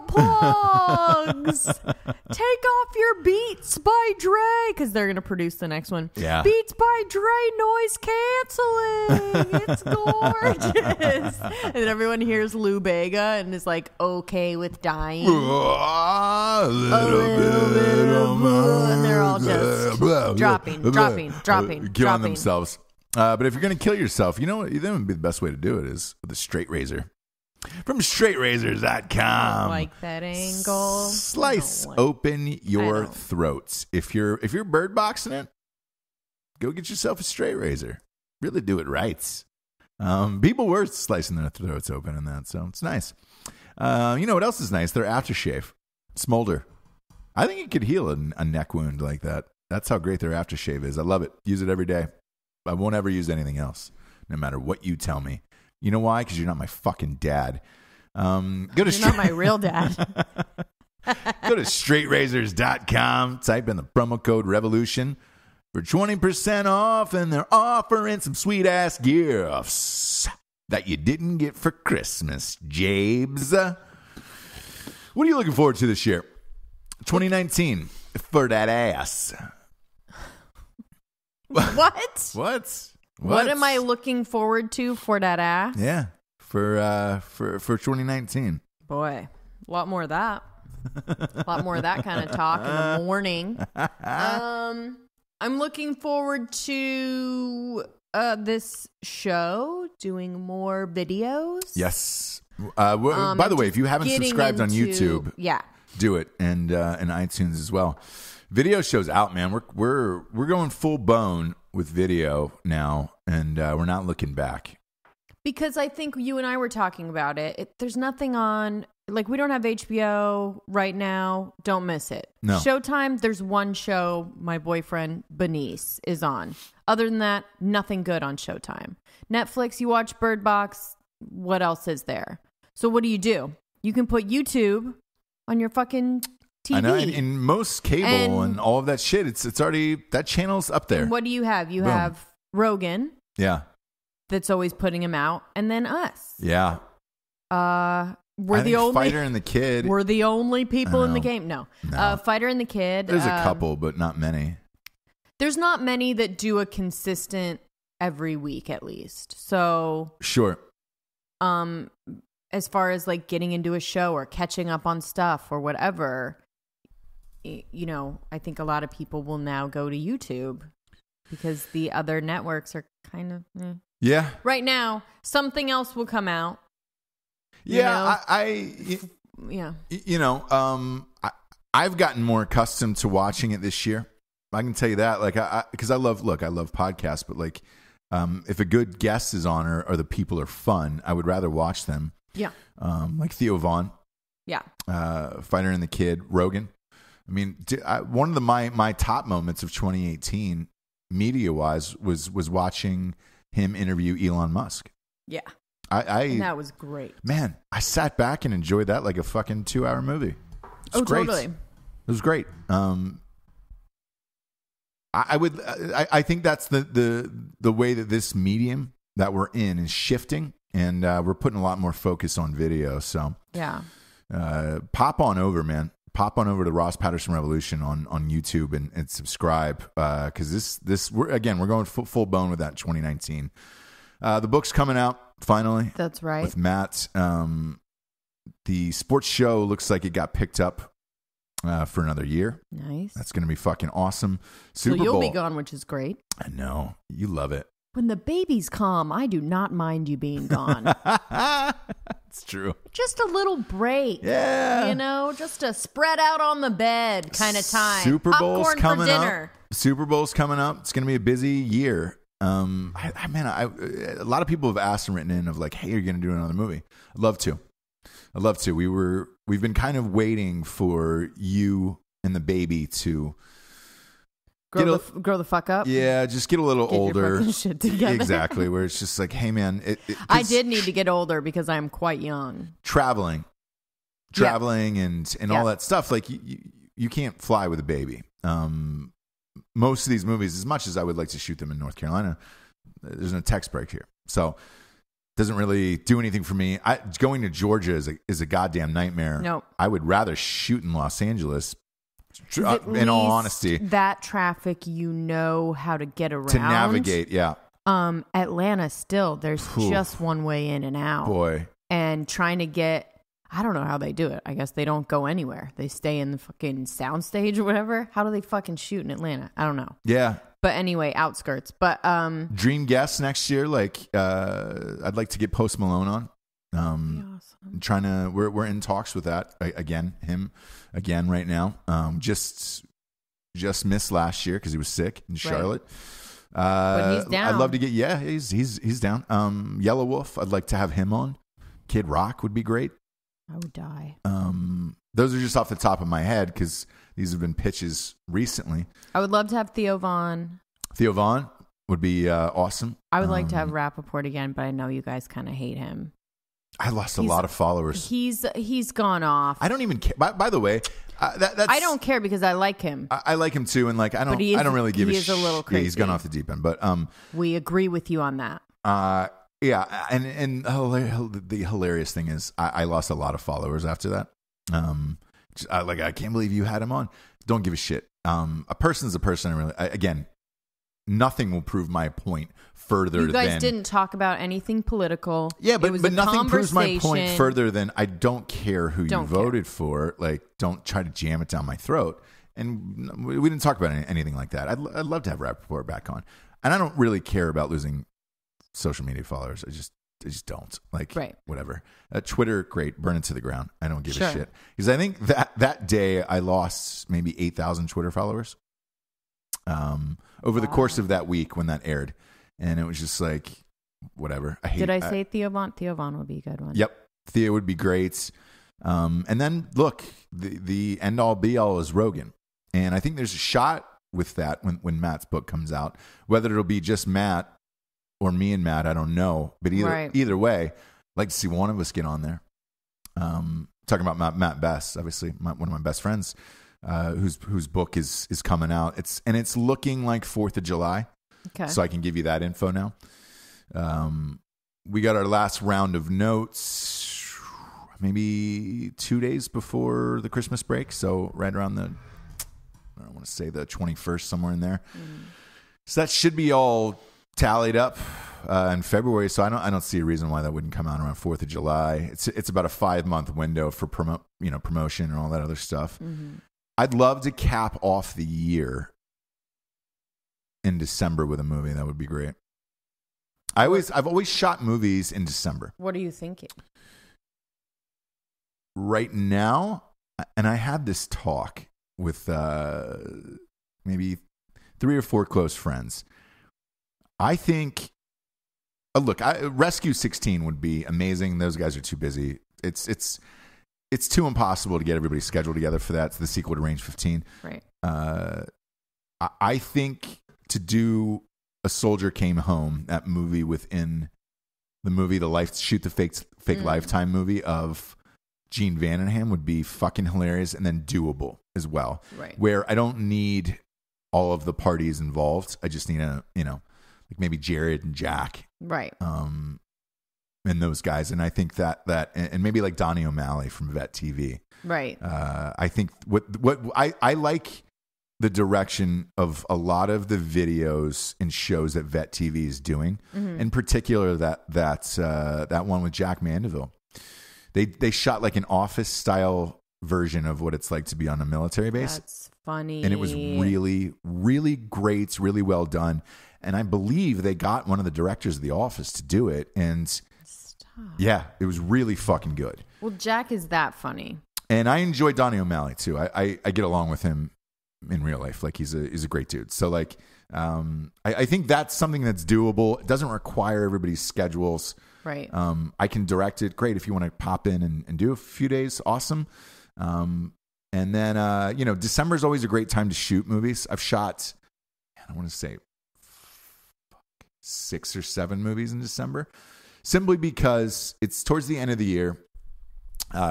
plugs. Take off your Beats by Dre, because they're gonna produce the next one. Yeah, Beats by Dre noise canceling. It's gorgeous. And then everyone hears Lou Bega and is like okay with dying. A little bit of and they're all just dropping, killing themselves. But if you're going to kill yourself, you know what? Then would be the best way to do it is with a straight razor. From straightrazors.com. Like that angle. Slice open your throats. If you're birdboxing it, go get yourself a straight razor. Really do it right. People were slicing their throats open in that, so it's nice. You know what else is nice? Their aftershave. Smolder. I think it could heal a neck wound like that. That's how great their aftershave is. I love it. Use it every day. I won't ever use anything else, no matter what you tell me. You know why? Because you're not my fucking dad. You're not my real dad. Go to straightrazors.com. Type in the promo code REVOLUTION for 20% off, and they're offering some sweet-ass gifts that you didn't get for Christmas, Jabes. What are you looking forward to this year? 2019 for that ass. What? What am I looking forward to for that ass? Yeah, for 2019. Boy, a lot more of that. A lot more of that kind of talk in the morning. I'm looking forward to this show, doing more videos. Yes. By the way, if you haven't subscribed on YouTube, do it, and iTunes as well. Video show's out, man. We're going full bone with video now, and we're not looking back. Because I think you and I were talking about it. There's nothing on. Like, we don't have HBO right now. Don't miss it. No. Showtime, there's one show my boyfriend, Benice, is on. Other than that, nothing good on Showtime. Netflix, you watch Birdbox. What else is there? So what do? You can put YouTube on your fucking TV. I know, in most cable and all of that shit, it's already, that channel's up there. What do you have? You have Rogan. Yeah. That's always putting him out. And then us. Yeah. We're the only Fighter and the Kid. We're the only people in the game. No. Fighter and the Kid. There's a couple, but not many. There's not many that do a consistent every week, at least. So sure. As far as like getting into a show or catching up on stuff or whatever, you know, I think a lot of people will now go to YouTube because the other networks are kind of yeah. Right now, something else will come out. Yeah, I've gotten more accustomed to watching it this year. I can tell you that, like, because I love podcasts, but like, if a good guest is on or the people are fun, I would rather watch them. Yeah. Like Theo Vaughn. Yeah. Fighter and the Kid, Rogan. I mean, one of my top moments of 2018, media wise, was watching him interview Elon Musk. Yeah. And that was great. Man, I sat back and enjoyed that like a fucking 2-hour movie. It was great. Totally. It was great. I think that's the way that this medium that we're in is shifting, and we're putting a lot more focus on video. So yeah, pop on over, man. Pop on over to Ross Patterson Revolution on YouTube and subscribe, because we're going full bone with that in 2019. The book's coming out finally. That's right. With Matt. The sports show looks like it got picked up for another year. Nice. That's going to be fucking awesome. Super so you'll Bowl. be gone, which is great. I know. You love it. When the baby's calm, I do not mind you being gone. It's true. Just a little break. Yeah. You know, just a spread out on the bed kind of time. Super Bowl's Popcorn coming for dinner. up. Super Bowl's coming up. It's going to be a busy year. A lot of people have asked and written in of like, hey, are you going to do another movie? I'd love to. We've been kind of waiting for you and the baby to grow the fuck up. Yeah, just get a little older. Your fucking shit together. Exactly. Where it's just like, hey man, I did need to get older because I'm quite young. Traveling and all that stuff. Like you can't fly with a baby. most of these movies, as much as I would like to shoot them in North Carolina, there's no tax break here. So doesn't really do anything for me. Going to Georgia is a goddamn nightmare. No. I would rather shoot in Los Angeles. In all honesty, that traffic, how to get around. To navigate, yeah. Atlanta still, there's just one way in and out. Boy. And trying to get, I don't know how they do it. I guess they don't go anywhere. They stay in the fucking soundstage or whatever. How do they fucking shoot in Atlanta? I don't know. Yeah. But anyway, outskirts. But dream guest next year, I'd like to get Post Malone on. Awesome. We're in talks with that him again right now. Just missed last year because he was sick in Charlotte. But he's down. I'd love to get he's down. Yellow Wolf, I'd like to have him on. Kid Rock would be great. I would die. Those are just off the top of my head because these have been pitches recently. I would love to have Theo Von. Theo Von would be awesome. I would like to have Rappaport again, but I know you guys kind of hate him. I lost a lot of followers. He's gone off. I don't even care. By the way, that's, I don't care because I like him. I like him too, and I don't really give a shit. He is a little crazy. Yeah, he's gone off the deep end, but we agree with you on that. Yeah, and the hilarious thing is I lost a lot of followers after that. I can't believe you had him on. Don't give a shit. A person's a person. Again, nothing will prove my point further than... You guys didn't talk about anything political. Yeah, but nothing proves my point further than I don't care who you voted for. Don't try to jam it down my throat. And we didn't talk about anything like that. I'd love to have Rappaport back on. And I don't really care about losing social media followers. I just don't. Whatever. Twitter, great. Burn it to the ground. I don't give a shit. Because I think that day I lost maybe 8,000 Twitter followers over the course of that week when that aired. And it was just whatever. Did I say Theo Von? Theo Von would be a good one. Yep. Theo would be great. And then, look, the end-all, be-all is Rogan. And I think there's a shot with that when Matt's book comes out. Whether it'll be just Matt or me and Matt, I don't know. But either way, I'd like to see one of us get on there. Talking about Matt Best, obviously, one of my best friends, whose book is coming out. It's looking like 4th of July. Okay. So I can give you that info now. We got our last round of notes maybe 2 days before the Christmas break. So right around I don't want to say the 21st, somewhere in there. Mm. So that should be all tallied up in February. So I don't see a reason why that wouldn't come out around 4th of July. It's about a 5-month window for promotion and all that other stuff. Mm-hmm. I'd love to cap off the year in December with a movie. That would be great. I've always shot movies in December. What are you thinking? Right now, and I had this talk with maybe 3 or 4 close friends. I think, Rescue 16 would be amazing. Those guys are too busy. It's too impossible to get everybody scheduled together for that. It's the sequel to Range 15. Right. I think to do A Soldier Came Home, that movie within the movie, Shoot the Fake Lifetime movie of Gene Vandenham would be fucking hilarious and then doable as well. Right. Where I don't need all of the parties involved. I just need maybe Jared and Jack. Right. And those guys. And I think that and maybe Donnie O'Malley from Vet TV. Right. I think what I like the direction of a lot of the videos and shows that Vet TV is doing. Mm-hmm. In particular, that one with Jack Mandeville. They shot an office style version of what it's like to be on a military base. That's funny. And it was really, really great. It's really well done. And I believe they got one of the directors of The Office to do it. And yeah, it was really fucking good. Well, Jack is that funny. And I enjoy Donnie O'Malley too. I get along with him in real life. He's a great dude. So I think that's something that's doable. It doesn't require everybody's schedules. Right. I can direct it. Great. If you want to pop in and do a few days, awesome. And then, December is always a great time to shoot movies. I've shot, I want to say 6 or 7 movies in December, simply because it's towards the end of the year.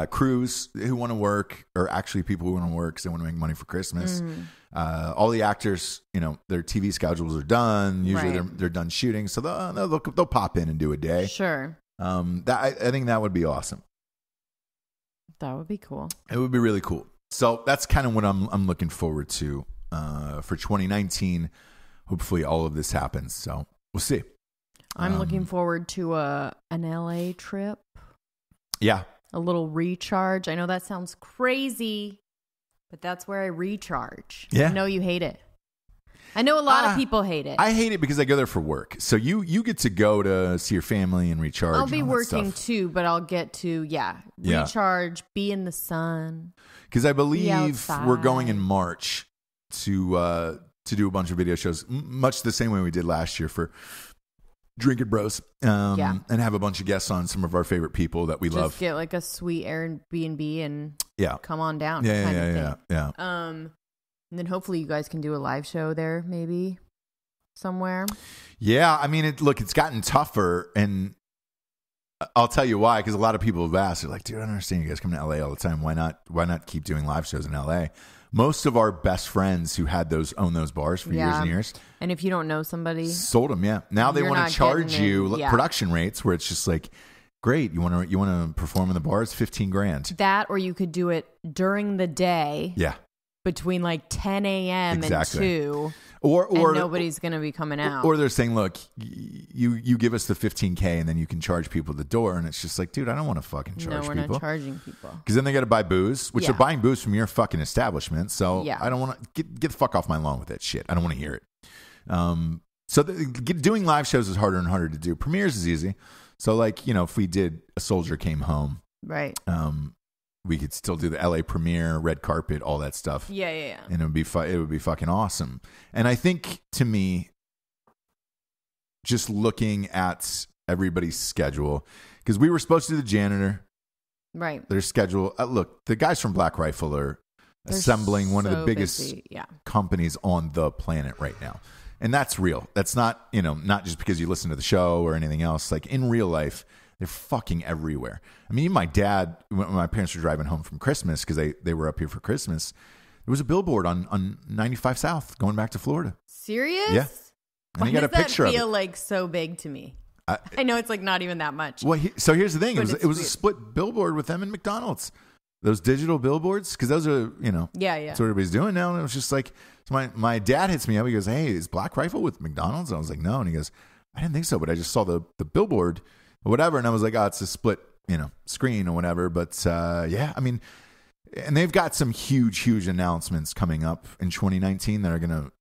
crews who want to work, or actually people who want to work because they want to make money for Christmas. All the actors, their TV schedules are done. Usually they're done shooting, so they'll pop in and do a day. Sure. I think that would be awesome. That would be cool. It would be really cool. So that's kind of what I'm looking forward to for 2019. Hopefully all of this happens. So we'll see. I'm looking forward to an LA trip. Yeah. A little recharge. I know that sounds crazy, but that's where I recharge. Yeah. I know you hate it. I know a lot of people hate it. I hate it because I go there for work. So you get to go to see your family and recharge. I'll be working too, but I'll get to, recharge, be in the sun. Because I believe we're going in March to do a bunch of video shows, much the same way we did last year for Drinking Bros, and have a bunch of guests on, some of our favorite people that we love. Just get like a sweet Airbnb and come on down. Yeah. And then hopefully you guys can do a live show there, maybe somewhere. Yeah, I mean, it's gotten tougher, and I'll tell you why. Because a lot of people have asked, they're like, "Dude, I don't understand. You guys come to LA all the time. Why not keep doing live shows in LA?" Most of our best friends who had own those bars for years and years. And if you don't know somebody, sold them. Yeah, now they want to charge you production rates where it's just like, great, you want to perform in the bars, $15,000. That, or you could do it during the day. Yeah. Between like 10 a.m. and 2. Or and nobody's going to be coming out. Or they're saying, look, you give us the $15,000 and then you can charge people at the door. And it's just like, dude, I don't want to fucking charge people. No, we're not charging people. Because then they got to buy booze, which they're buying booze from your fucking establishment. So I don't want to get the fuck off my lawn with that shit. I don't want to hear it. So doing live shows is harder and harder to do. Premieres is easy. So like, if we did A Soldier Came Home. Right. We could still do the LA premiere, red carpet, all that stuff. Yeah. And it would be fucking awesome. And I think, to me, just looking at everybody's schedule, because we were supposed to do the janitor. Right. Their schedule. Look, the guys from Black Rifle are assembling one of the biggest companies on the planet right now. And that's real. That's not, not just because you listen to the show or anything else. Like, in real life, they're fucking everywhere. I mean, even my dad, when my parents were driving home from Christmas, because they were up here for Christmas, there was a billboard on 95 South going back to Florida. Serious? Yeah. And he got a picture of it. Why does that feel like so big to me? I know it's like not even that much. Well, so here's the thing. It was a split billboard with them and McDonald's. Those digital billboards, because those are, that's what everybody's doing now. And it was just like, so my dad hits me up. He goes, "Hey, is Black Rifle with McDonald's?" And I was like, "No." And he goes, "I didn't think so, but I just saw the billboard or whatever." And I was like, "Oh, it's a split, screen or whatever." But I mean, and they've got some huge announcements coming up in 2019 that are going to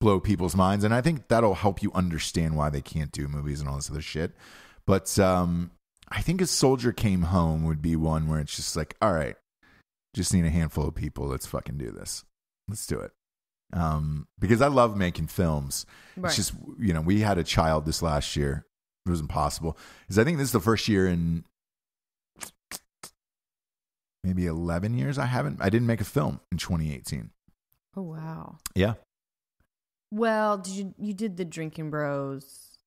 blow people's minds. And I think that'll help you understand why they can't do movies and all this other shit. But I think A Soldier Came Home would be one where it's just like, all right, just need a handful of people. Let's fucking do this. Let's do it. Because I love making films. Right. It's just, we had a child this last year. It was impossible. Because I think this is the first year in maybe 11 years I didn't make a film in 2018. Oh, wow. Yeah. Well, you did the Drinking Bros?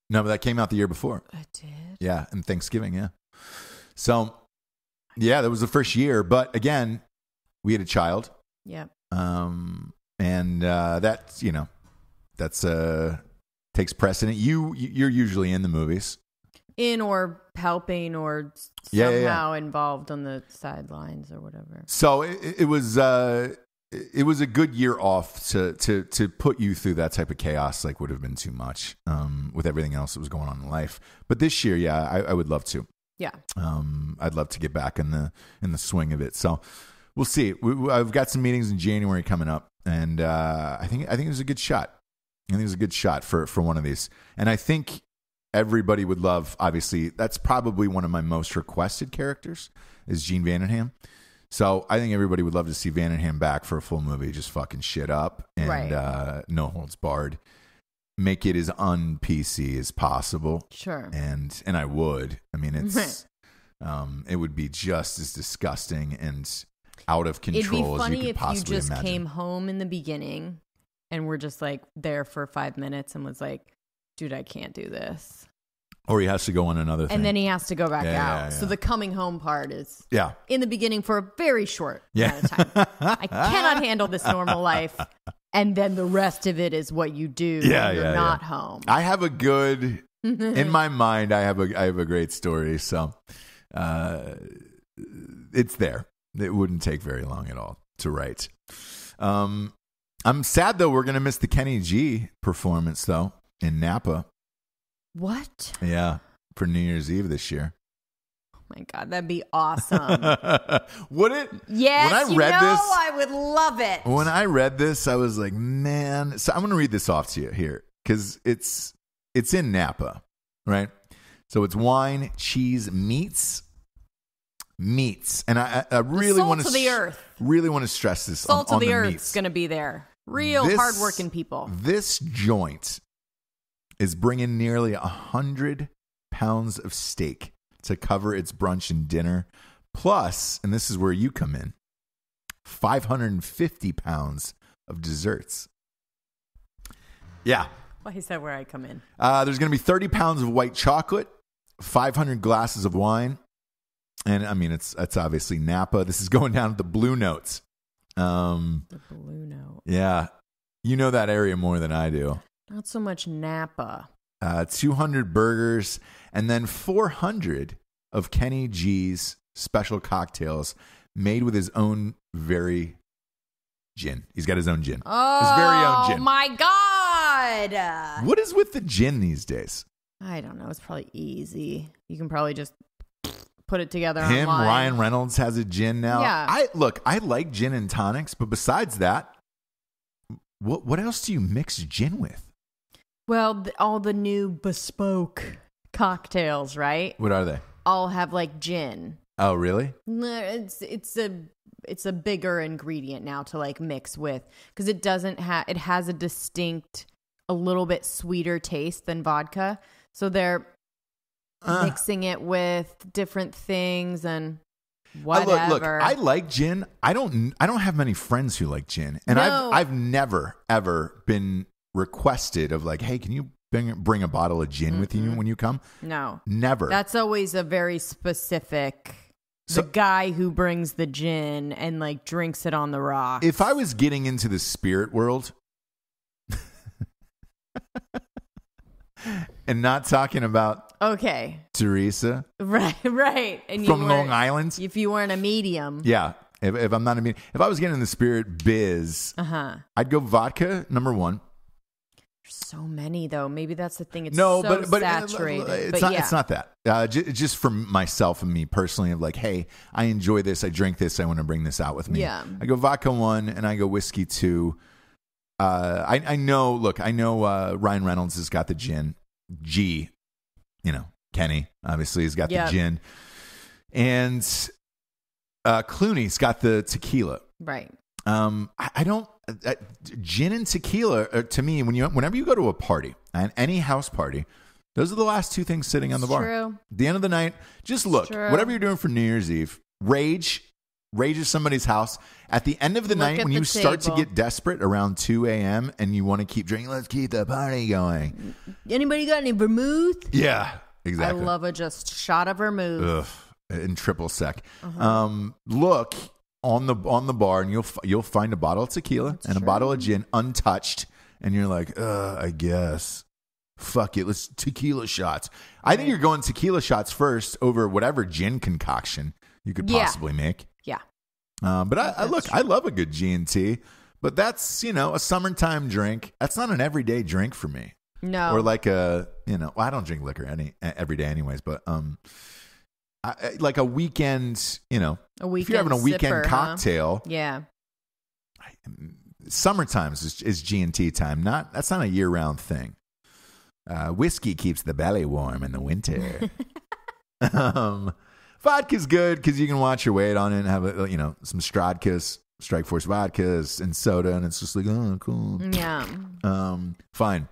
No, but that came out the year before. I did? Yeah, and Thanksgiving, yeah. So, yeah, that was the first year. But again, we had a child. Yeah. And that's, that's takes precedent. You're usually in the movies. In or helping or somehow involved on the sidelines or whatever. So it was a good year off to put you through that type of chaos. Like, would have been too much with everything else that was going on in life. But this year, I would love to. Yeah. I'd love to get back in the swing of it. So we'll see. I've got some meetings in January coming up, and I think there's a good shot. I think there's a good shot for one of these, and I think everybody would love. Obviously, that's probably one of my most requested characters is Gene Vanderham. So I think everybody would love to see Vanderham back for a full movie, just fucking shit up and no holds barred. Make it as un-PC as possible. Sure. And I would. I mean, it's it would be just as disgusting and out of control as you could possibly imagine. It'd be funny if you just came home in the beginning and were just like there for 5 minutes and was like, dude, I can't do this. Or he has to go on another thing. And then he has to go back out. Yeah. So the coming home part is Yeah. in the beginning for a very short amount of time. I cannot handle this normal life. And then the rest of it is what you do when you're not home. I have a good, in my mind, I have a great story. So it's there. It wouldn't take very long at all to write. I'm sad, though, we're going to miss the Kenny G performance, though, in Napa. What? Yeah, for New Year's Eve this year. Oh my God, that'd be awesome. Would it? Yes, when I read this, I would love it. When I read this, I was like, man. So I'm going to read this off to you here because it's in Napa, right? So it's wine, cheese, meats, and I really want to the earth. Really want to stress this. Salt on of the the earth meats. is going to be there. Real hardworking people. This joint is bringing nearly 100 pounds of steak to cover its brunch and dinner. Plus, and this is where you come in, 550 pounds of desserts. Yeah. Why is that where I come in? There's going to be 30 pounds of white chocolate, 500 glasses of wine. And I mean, it's obviously Napa. This is going down at the Blue Notes. The Blue Note. Yeah. You know that area more than I do. Not so much Napa. 200 burgers, and then 400 of Kenny G's special cocktails made with his own very gin. He's got his own gin. Oh, his very own gin. My God. What is with the gin these days? I don't know. It's probably easy. You can probably just put it together Him, online. Ryan Reynolds has a gin now. Yeah. I like gin and tonics, but besides that, what else do you mix gin with? Well, all the new bespoke cocktails, right? What are they? All have like gin. Oh, really? It's a bigger ingredient now to like mix with because it has a distinct, a little bit sweeter taste than vodka. So they're mixing it with different things and whatever. Look, I like gin. I don't have many friends who like gin, and No. I've never ever been requested of like, hey, can you bring a bottle of gin with you when you come? No, never. That's always a very specific. The guy who brings the gin and like drinks it on the rocks. If I was getting into the spirit world, and not talking about Teresa, right, and from Long Island. If you weren't a medium, yeah. If I'm not a medium, if I was getting in the spirit biz, I'd go vodka number one. There's so many though. Maybe that's the thing. It's but saturated. It's not that. Just for myself and me personally, of like, hey, I enjoy this. I drink this. I want to bring this out with me. Yeah. I go vodka 1 and I go whiskey 2. I know. Look, I know Ryan Reynolds has got the gin. G, Kenny obviously has got the gin, and Clooney's got the tequila. Right. I don't. Gin and tequila to me, whenever you go to a party, and any house party, those are the last two things sitting on the bar. True. At the end of the night, just look. Whatever you're doing for New Year's Eve, rage is somebody's house. At the end of the night, when you start to get desperate around 2 a.m. and you want to keep drinking, let's keep the party going. Anybody got any vermouth? Yeah, exactly. I love a just shot of vermouth. In triple sec. Look on the bar, and you'll find a bottle of tequila and a bottle of gin untouched, and you're like, I guess. Fuck it, let's tequila shots. I think you're going tequila shots first over whatever gin concoction you could possibly make. Yeah. But I love a good G&T, but that's, a summertime drink. That's not an everyday drink for me. No. Or like I don't drink liquor every day anyways, but like a weekend, if you're having a weekend cocktail. Huh? Yeah. Summertime is G&T time. That's not a year-round thing. Whiskey keeps the belly warm in the winter. Vodka's good because you can watch your weight on it and have some Stradkas, Strikeforce vodkas, and soda, and it's just like, oh, cool. Yeah. Fine.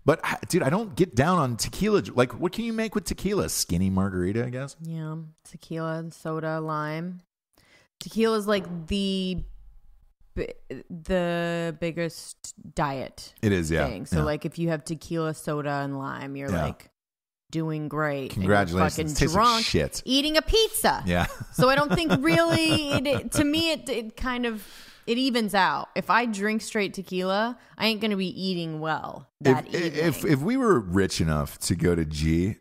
But, dude, I don't get down on tequila. Like, what can you make with tequila? Skinny margarita, I guess? Yeah. Tequila, soda, lime. Tequila is like the biggest diet. It is, yeah. thing. So, like, if you have tequila, soda, and lime, you're like doing great. Congratulations. And you're It fucking tastes like drunk, shit. eating a pizza. Yeah. So I don't think really, to me, it kind of, it evens out. If I drink straight tequila, I ain't going to be eating well that evening. If we were rich enough to go to G,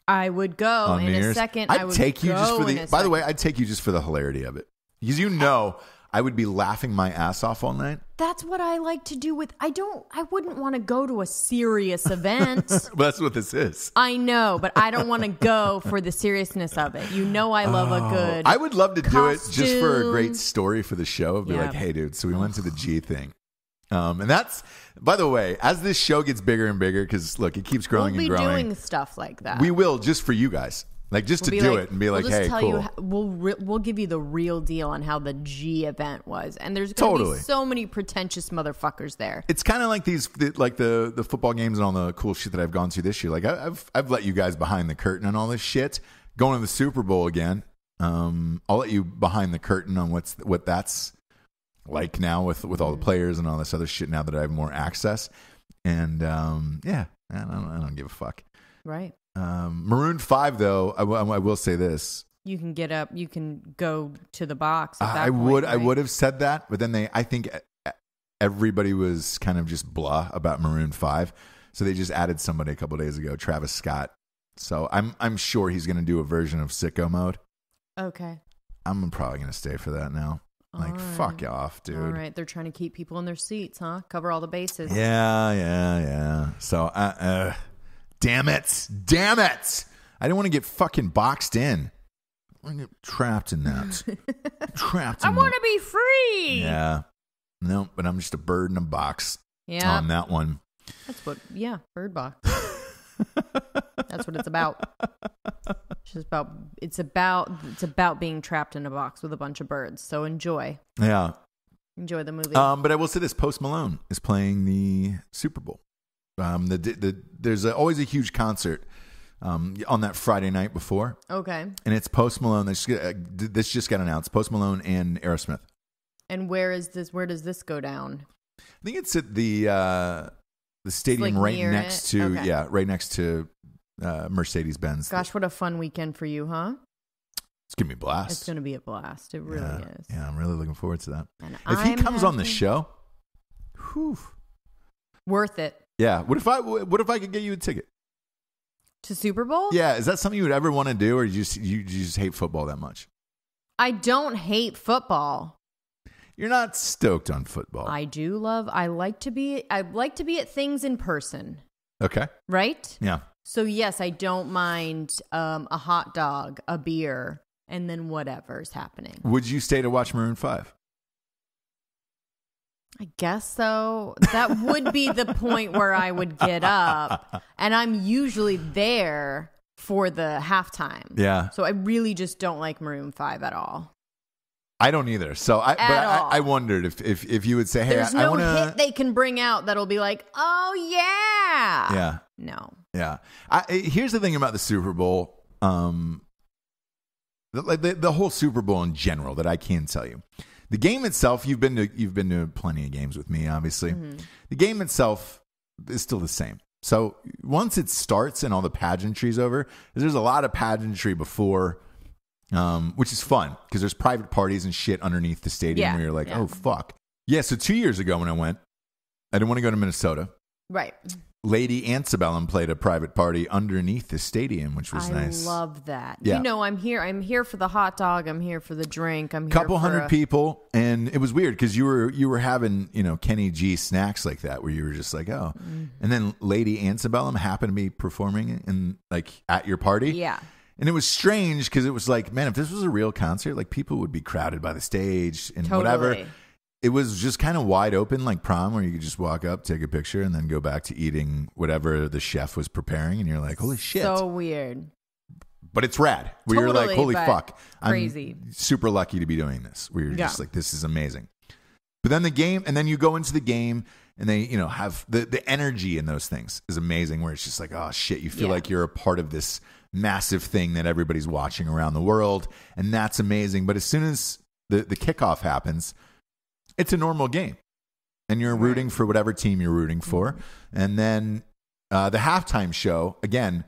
I would go in a second. I'd take you just for the. By the way, I'd take you just for the hilarity of it, because I would be laughing my ass off all night. That's what I like to do with. I wouldn't want to go to a serious event. Well, that's what this is. I know, but I don't want to go for the seriousness of it. I love a good. I would love to do it just for a costume. great story for the show. Be like, hey, dude, so we went to the G thing. And that's, by the way, as this show gets bigger and bigger, because look, it keeps growing and growing. We'll be doing stuff like that. We will, just for you guys. Like, just to do it and be like, hey, cool. We'll give you the real deal on how the G event was. And there's going to be so many pretentious motherfuckers there. It's kind of like the football games and all the cool shit that I've gone to this year. Like, I've let you guys behind the curtain on all this shit. Going to the Super Bowl again. I'll let you behind the curtain on what that's like now with all the players and all this other shit now that I have more access. And I don't give a fuck. Right. Maroon 5, though, I will say this. You can get up. You can go to the box. At that I point, right? I would have said that, but then I think everybody was kind of just blah about Maroon 5, so they just added somebody a couple days ago, Travis Scott. So I'm sure he's going to do a version of Sicko Mode. Okay. I'm probably going to stay for that now. Like, fuck off, dude. All right, they're trying to keep people in their seats, huh? Cover all the bases. Yeah. So, damn it. I didn't want to get fucking boxed in. I want to get trapped in that. I want to be free. Yeah. No, but I'm just a bird in a box on that one. That's what, Birdbox. That's what it's about. It's about being trapped in a box with a bunch of birds. So enjoy. Yeah. Enjoy the movie. But I will say this: Post Malone is playing the Super Bowl. There's always a huge concert on that Friday night before. Okay. And it's Post Malone. This just got announced. Post Malone and Aerosmith. And where is this? Where does this go down? I think it's at the stadium right next to Mercedes-Benz. Gosh, what a fun weekend for you, huh? It's going to be a blast. It's going to be a blast. It really is. Yeah, I'm really looking forward to that. And if he comes on the show, worth it. Yeah. What if I could get you a ticket to Super Bowl? Yeah. Is that something you would ever want to do, or you just hate football that much? I don't hate football. You're not stoked on football. I like to be at things in person. Okay. Right? Yeah. So yes, I don't mind a hot dog, a beer, and then whatever's happening. Would you stay to watch Maroon 5? I guess so. That would be the point where I would get up, and I'm usually there for the halftime. Yeah. So I really just don't like Maroon 5 at all. I don't either. So I wondered if you would say, hey, there's no hit they can bring out that'll be like, oh yeah. Yeah. No. Yeah. Here's the thing about the Super Bowl. The whole Super Bowl in general that I can tell you. The game itself, you've been to plenty of games with me, obviously. Mm-hmm. The game itself is still the same. So once it starts and all the pageantry's over, there's a lot of pageantry before. Which is fun because there's private parties and shit underneath the stadium where you're like, oh, fuck. Yeah, so 2 years ago when I went, I didn't want to go to Minnesota. Right. Lady Antebellum played a private party underneath the stadium, which was nice. I love that. Yeah. I'm here for the hot dog. I'm here for the drink. I'm here couple hundred people. And it was weird because you were having, Kenny G snacks like that where you were just like, oh. Mm-hmm. And then Lady Antebellum happened to be performing at your party. Yeah. And it was strange because it was like, man, if this was a real concert, like people would be crowded by the stage and whatever. It was just kind of wide open, like prom, where you could just walk up, take a picture, and then go back to eating whatever the chef was preparing. And you're like, holy shit. So weird. But it's rad. Where you're like, holy fuck. Crazy. I'm super lucky to be doing this. Where you're just like, this is amazing. But then the game, and then you go into the game, and they, have the energy in those things is amazing, where it's just like, oh shit, you feel like you're a part of this massive thing that everybody's watching around the world, and that's amazing. But as soon as the kickoff happens, it's a normal game, and you're rooting for whatever team you're rooting for. And then the halftime show, again,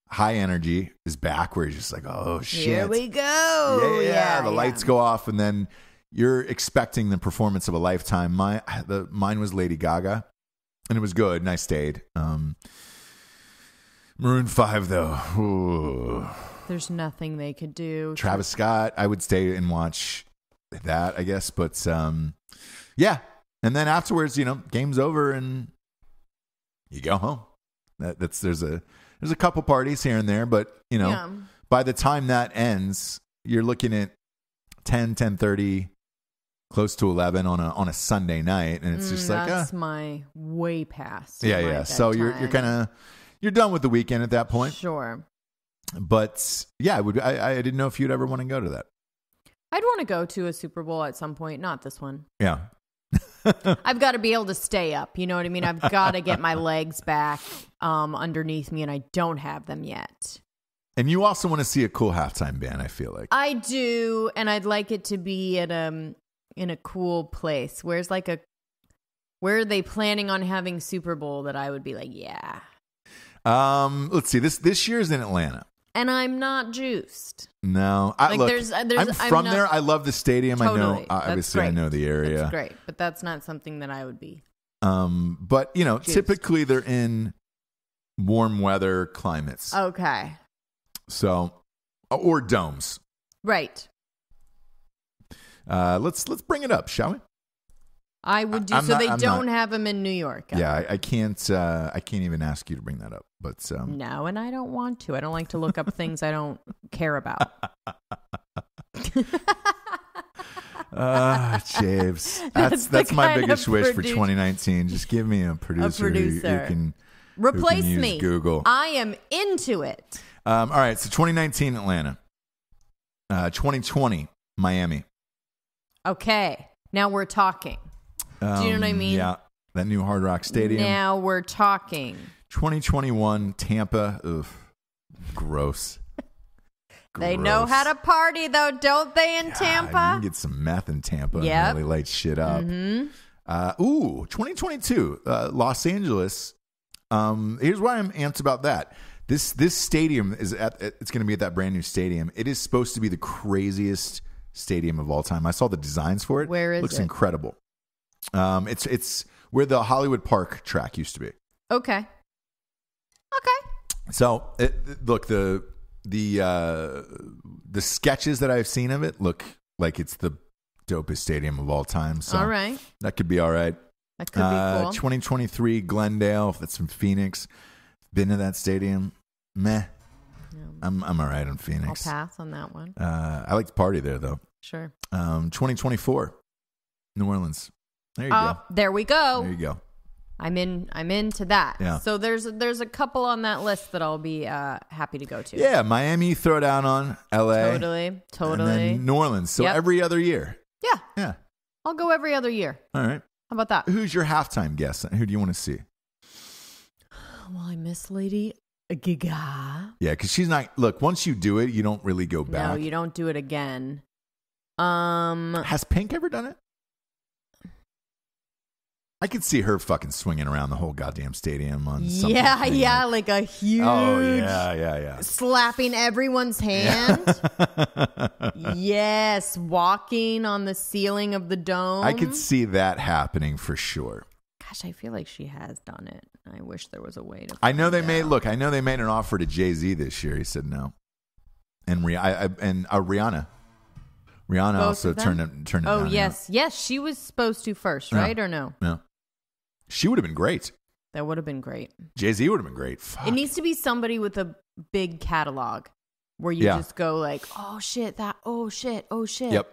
High Energy is back, where you're just like, oh shit, here we go. Yeah, the lights go off, and then you're expecting the performance of a lifetime. Mine was Lady Gaga, and it was good, and I stayed. Maroon 5, though. Ooh. There's nothing they could do. Travis Scott, I would stay and watch that, I guess. But yeah, and then afterwards, game's over, and you go home. There's a couple parties here and there, but by the time that ends, you're looking at 10:30, close to 11 on a Sunday night, and it's just like that's my way past. Yeah. So you're kind of you're done with the weekend at that point. Sure. But yeah, I didn't know if you'd ever want to go to that. I'd want to go to a Super Bowl at some point, not this one. Yeah. I've got to be able to stay up. You know what I mean? I've got to get my legs back underneath me, and I don't have them yet. And you also want to see a cool halftime band, I feel like. I do, and I'd like it to be at in a cool place. Where are they planning on having Super Bowl that I would be like, yeah. Let's see. This year's in Atlanta. And I'm not juiced. No, I'm from there. I love the stadium. Totally. I know, obviously, I know the area. That's great, but that's not something that I would be. But juiced. Typically they're in warm weather climates. Okay. So, or domes. Right. Let's bring it up, shall we? I would do. They don't have them in New York. Yeah, I can't even ask you to bring that up. But no, and I don't want to. I don't like to look up things I don't care about. James, that's my biggest wish for 2019. Just give me a producer. Who can replace use me. Google. I am into it. All right, so 2019 Atlanta, 2020 Miami. Okay, now we're talking. Do you know what I mean? Yeah, that new Hard Rock Stadium. Now we're talking. 2021 Tampa. Ugh, gross. They know how to party, though, don't they, in Tampa? You can get some meth in Tampa and really light shit up. Mm-hmm. 2022 Los Angeles. Here's why I'm amped about that. This stadium it's going to be at that brand new stadium. It is supposed to be the craziest stadium of all time. I saw the designs for it. Where is it? Looks incredible. It's where the Hollywood Park track used to be. Okay. So look, the sketches that I've seen of it look like it's the dopest stadium of all time. So all right, that could be all right. That could be cool. 2023 Glendale. That's from Phoenix. Been to that stadium. Meh. Yeah. I'm all right on Phoenix. I'll pass on that one. I like to party there though. Sure. 2024 New Orleans. There you go. There we go. There you go. I'm into that. Yeah. So there's a couple on that list that I'll be happy to go to. Yeah, Miami, throw down on LA. Totally. And then New Orleans. So every other year. Yeah. I'll go every other year. All right. How about that? Who's your halftime guest? Who do you want to see? Well, I miss Lady Gaga. Yeah, because she's not. Look, once you do it, you don't really go back. No, you don't do it again. Has Pink ever done it? I could see her fucking swinging around the whole goddamn stadium on something. Yeah, like a huge. Oh yeah. Slapping everyone's hand. Yes, walking on the ceiling of the dome. I could see that happening for sure. Gosh, I feel like she has done it. I wish there was a way to. I know they made an offer to Jay-Z this year. He said no, and Rihanna. Rihanna Both also turned it down. Oh yes, she was supposed to first, right or no? No, she would have been great. That would have been great. Jay-Z would have been great. Fuck. It needs to be somebody with a big catalog where you just go like, oh shit, Yep.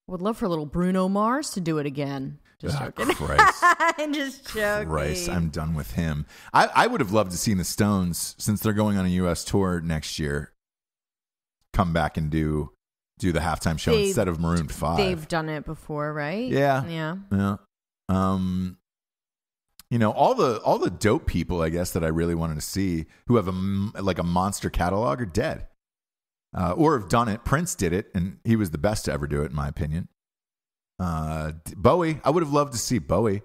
Would love for little Bruno Mars to do it again. Just joking. Christ. I'm just joking. Christ, I'm done with him. I would have loved to see the Stones, since they're going on a U.S. tour next year, come back and do the halftime show instead of Maroon 5. They've done it before, right? Yeah. All the dope people, I guess, that I really wanted to see who have a monster catalog are dead, or have done it. Prince did it, and he was the best to ever do it, in my opinion. Bowie, I would have loved to see Bowie.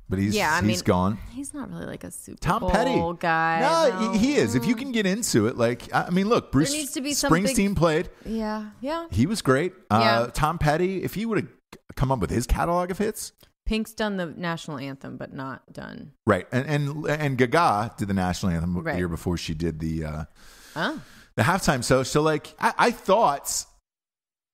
but he's gone. He's not really like a Super Tom Bowl Petty guy. No, he is. If you can get into it, like I mean, look, Bruce there needs to be Springsteen played. Yeah. He was great. Tom Petty, if he would have come up with his catalog of hits. Pink's done the national anthem, but not done. Right, and Gaga did the national anthem the year before she did the halftime. So like I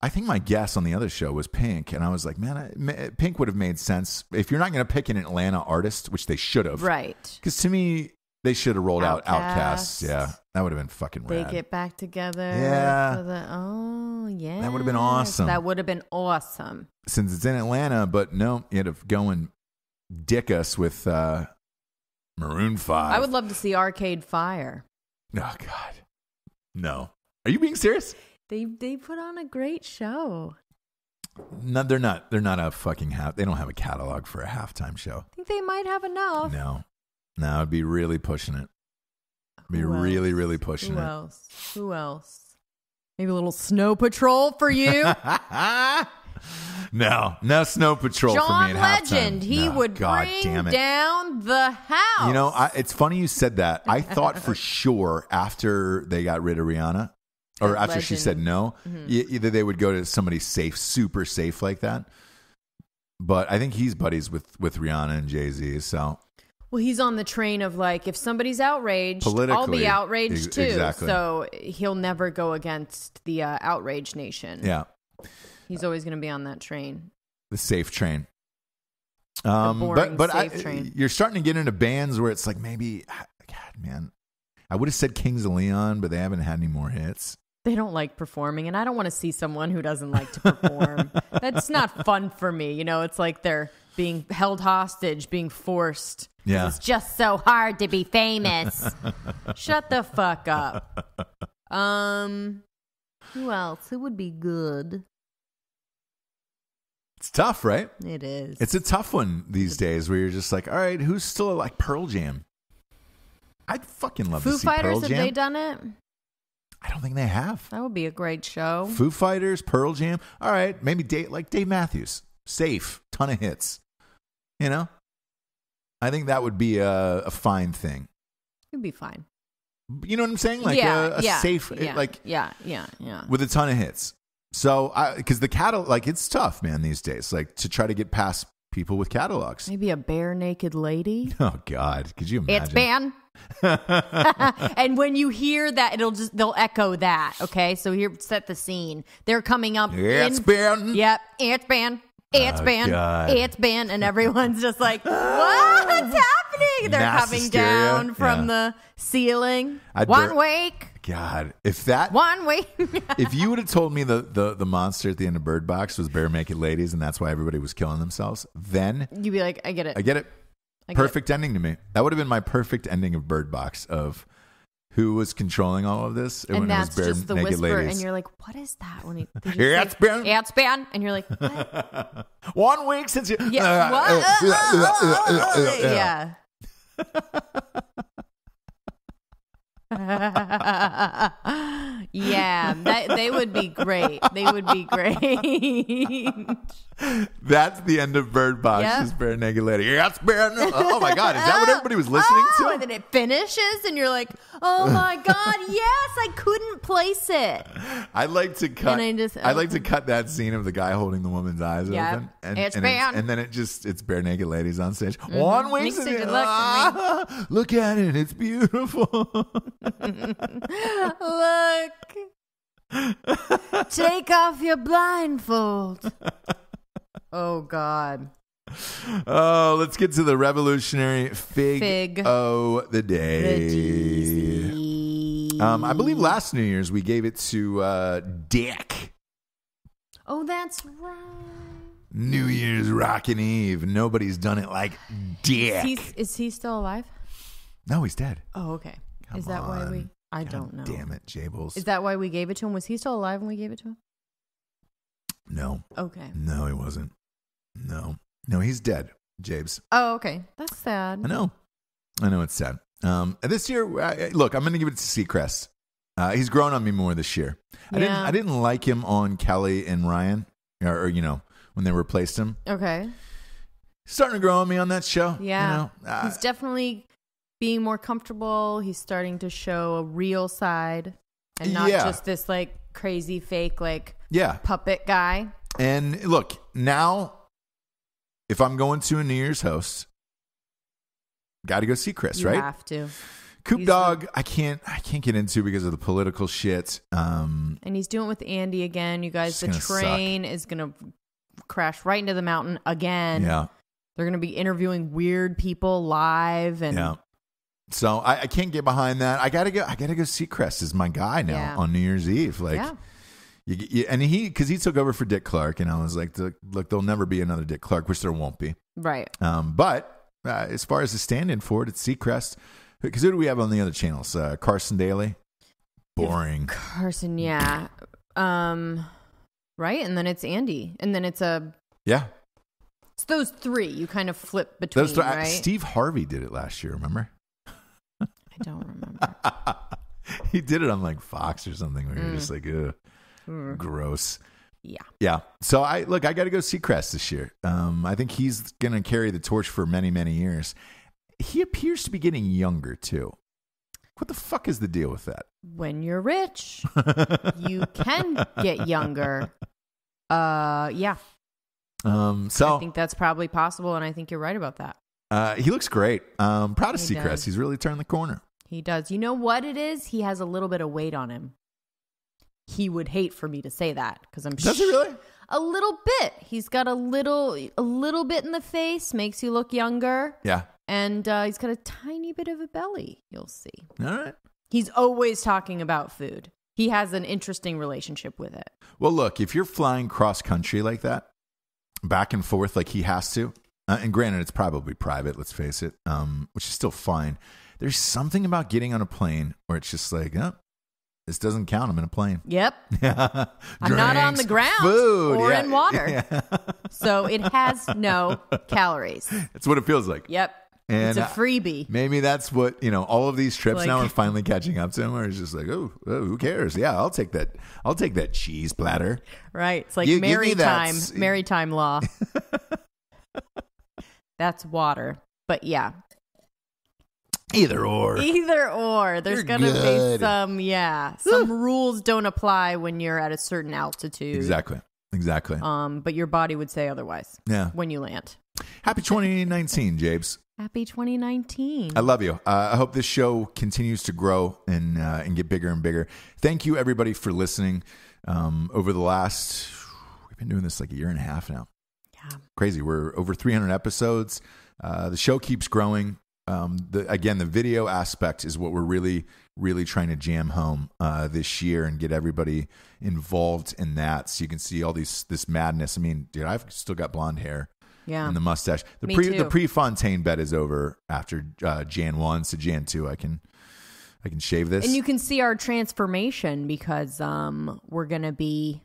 think my guess on the other show was Pink, and I was like, man, Pink would have made sense if you're not going to pick an Atlanta artist, which they should have, right? Because to me, they should have rolled out Outkast. Yeah, that would have been fucking rad. They get back together. Yeah. Yeah. That would have been awesome. That would have been awesome. Since it's in Atlanta, but no, you had to go and dick us with Maroon 5. I would love to see Arcade Fire. Oh, God. No. Are you being serious? They put on a great show. No, they're not. They're not a fucking they don't have a catalog for a halftime show. I think they might have enough. No, it'd be really pushing it. Really, really pushing it. Who else? Maybe a little Snow Patrol for you? No Snow Patrol for me at halftime. John Legend, he would bring down the house. You know, it's funny you said that. I thought for sure after they got rid of Rihanna, or after Legend. She said no, either they would go to somebody safe, super safe like that. But I think he's buddies with Rihanna and Jay-Z, so... Well, he's on the train of like, if somebody's outraged, I'll be outraged too. Exactly. So he'll never go against the outrage nation. Yeah. He's always going to be on that train. The safe train. The boring safe train. You're starting to get into bands where it's like maybe, God, man, I would have said Kings of Leon, but they haven't had any more hits. They don't like performing, and I don't want to see someone who doesn't like to perform. That's not fun for me. You know, it's like they're being held hostage, being forced. Yeah. It's just so hard to be famous. Shut the fuck up. Who else? Who would be good? It's tough, right? It is. It's a tough one these days where you're just like, all right, who's still like Pearl Jam? I'd fucking love to see Pearl Jam. Foo Fighters, have they done it? I don't think they have. That would be a great show. Foo Fighters, Pearl Jam. All right, maybe Dave Matthews. Safe, ton of hits. You know? I think that would be a fine thing. It'd be fine. You know what I'm saying? Like a safe, like with a ton of hits. So, because the catalog, like it's tough, man, these days. Like to try to get past people with catalogs. Maybe a bare naked lady. Oh God, could you imagine? It's ban. And when you hear that, they'll echo that. Okay, so here, set the scene. They're coming up. It's ban. Yep, it's ban. It's ban. It's ban. And everyone's just like, what's happening? They're Mass coming hysteria. down from the ceiling. One week. God, if that 1 week. If you would have told me the monster at the end of Birdbox was bare naked ladies and that's why everybody was killing themselves, then you'd be like, I get it. I get it. Perfect ending to me. That would have been my perfect ending of Birdbox, of who was controlling all of this. And that's it was bare just the naked whisper, ladies. and you're like, what is that? When it's been. It's been. And you're like, what? 1 week since you. Yeah. What? Yeah. Yeah, they would be great. They would be great. That's the end of Birdbox. Yep. Is bare naked lady. Yes, bare. Oh my God, is that what everybody was listening to? And then it finishes, and you're like, oh my God, yes! I couldn't place it. I like to cut. I like to cut that scene of the guy holding the woman's eyes open, and then it's bare naked ladies on stage. Mm-hmm. 1 week. Look at it. It's beautiful. Look. Take off your blindfold. Oh, God. Oh, let's get to the revolutionary fig the day. I believe last New Year's we gave it to Dick. Oh, that's right. New Year's Rockin' Eve. Nobody's done it like Dick. Is he still alive? No, he's dead. Oh, okay. Is that why we... I don't know. Damn it, Jables. Is that why we gave it to him? Was he still alive when we gave it to him? No. Okay. No, he wasn't. No, he's dead, Jabes. Oh, okay. That's sad. I know it's sad. This year, look, I'm going to give it to Seacrest. He's grown on me more this year. Yeah. I didn't like him on Kelly and Ryan, or when they replaced him. Okay. starting to grow on me on that show. Yeah. He's definitely being more comfortable. He's starting to show a real side and not just this like crazy fake puppet guy. And look, now if I'm going to a New Year's host, got to go see Chris, right? You have to. Coop Dog, I can't get into because of the political shit. And he's doing it with Andy again. You guys, the train is going to crash right into the mountain again. Yeah. They're going to be interviewing weird people live. And so I can't get behind that. I gotta go see Chris as my guy now on New Year's Eve. And because he took over for Dick Clark, and I was like, look, there'll never be another Dick Clark, which there won't be. Right. But as far as the stand-in for it, it's Seacrest. Because who do we have on the other channels? Carson Daly. Boring. Carson, yeah. Right, and then it's Andy, and then it's It's those three. You kind of flip between, right? Steve Harvey did it last year. Remember? I don't remember. He did it on like Fox or something where you're just like, ugh, gross. Yeah. So I got to go see Crest this year. I think he's going to carry the torch for many, many years. He appears to be getting younger too. What the fuck is the deal with that? When you're rich, you can get younger. Yeah. So I think that's probably possible, and I think you're right about that. He looks great. Proud to see Chris. He's really turned the corner. He does. You know what it is? He has a little bit of weight on him. He would hate for me to say that because I'm Does he really? A little bit. He's got a little bit in the face, makes you look younger. Yeah. And he's got a tiny bit of a belly. You'll see. All right. He's always talking about food. He has an interesting relationship with it. Well, look, if you're flying cross country like that, back and forth like he has to, and granted, it's probably private, let's face it, which is still fine. There's something about getting on a plane where it's just like, this doesn't count. I'm in a plane. Yep. I'm not on the ground or in water. Yeah. So it has no calories. That's what it feels like. Yep. And it's a freebie. Maybe that's what, all of these trips now are finally catching up to him, where it's just like, oh, who cares? Yeah, I'll take that cheese platter. Right. It's like maritime law. That's water. But yeah. Either or. There's going to be some rules don't apply when you're at a certain altitude. Exactly. But your body would say otherwise. Yeah. When you land. Happy 2019, Jabes. Happy 2019. I love you. I hope this show continues to grow and get bigger and bigger. Thank you, everybody, for listening. Over the last, we've been doing this like a year and a half now. Yeah. Crazy. We're over 300 episodes. The show keeps growing. The video aspect is what we're really, really trying to jam home this year and get everybody involved in that. So you can see all this madness. I mean, dude, I've still got blonde hair. Yeah. And the mustache. The pre-Fontaine bet is over after Jan 1. So Jan 2, I can shave this. And you can see our transformation because we're going to be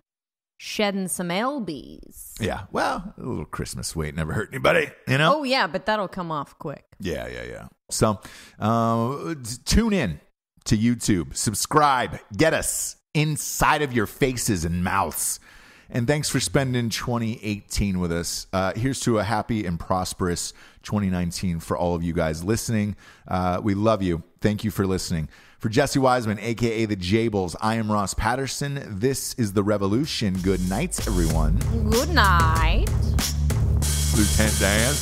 shedding some lbs. Yeah. Well, a little Christmas weight never hurt anybody, Oh, yeah, but that'll come off quick. Yeah. So tune in to YouTube. Subscribe. Get us inside of your faces and mouths. And thanks for spending 2018 with us. Here's to a happy and prosperous 2019 for all of you guys listening. We love you. Thank you for listening. For Jessie Wiseman, a.k.a. The Jables, I am Ross Patterson. This is The Revolution. Good night, everyone. Good night. Lieutenant Dan.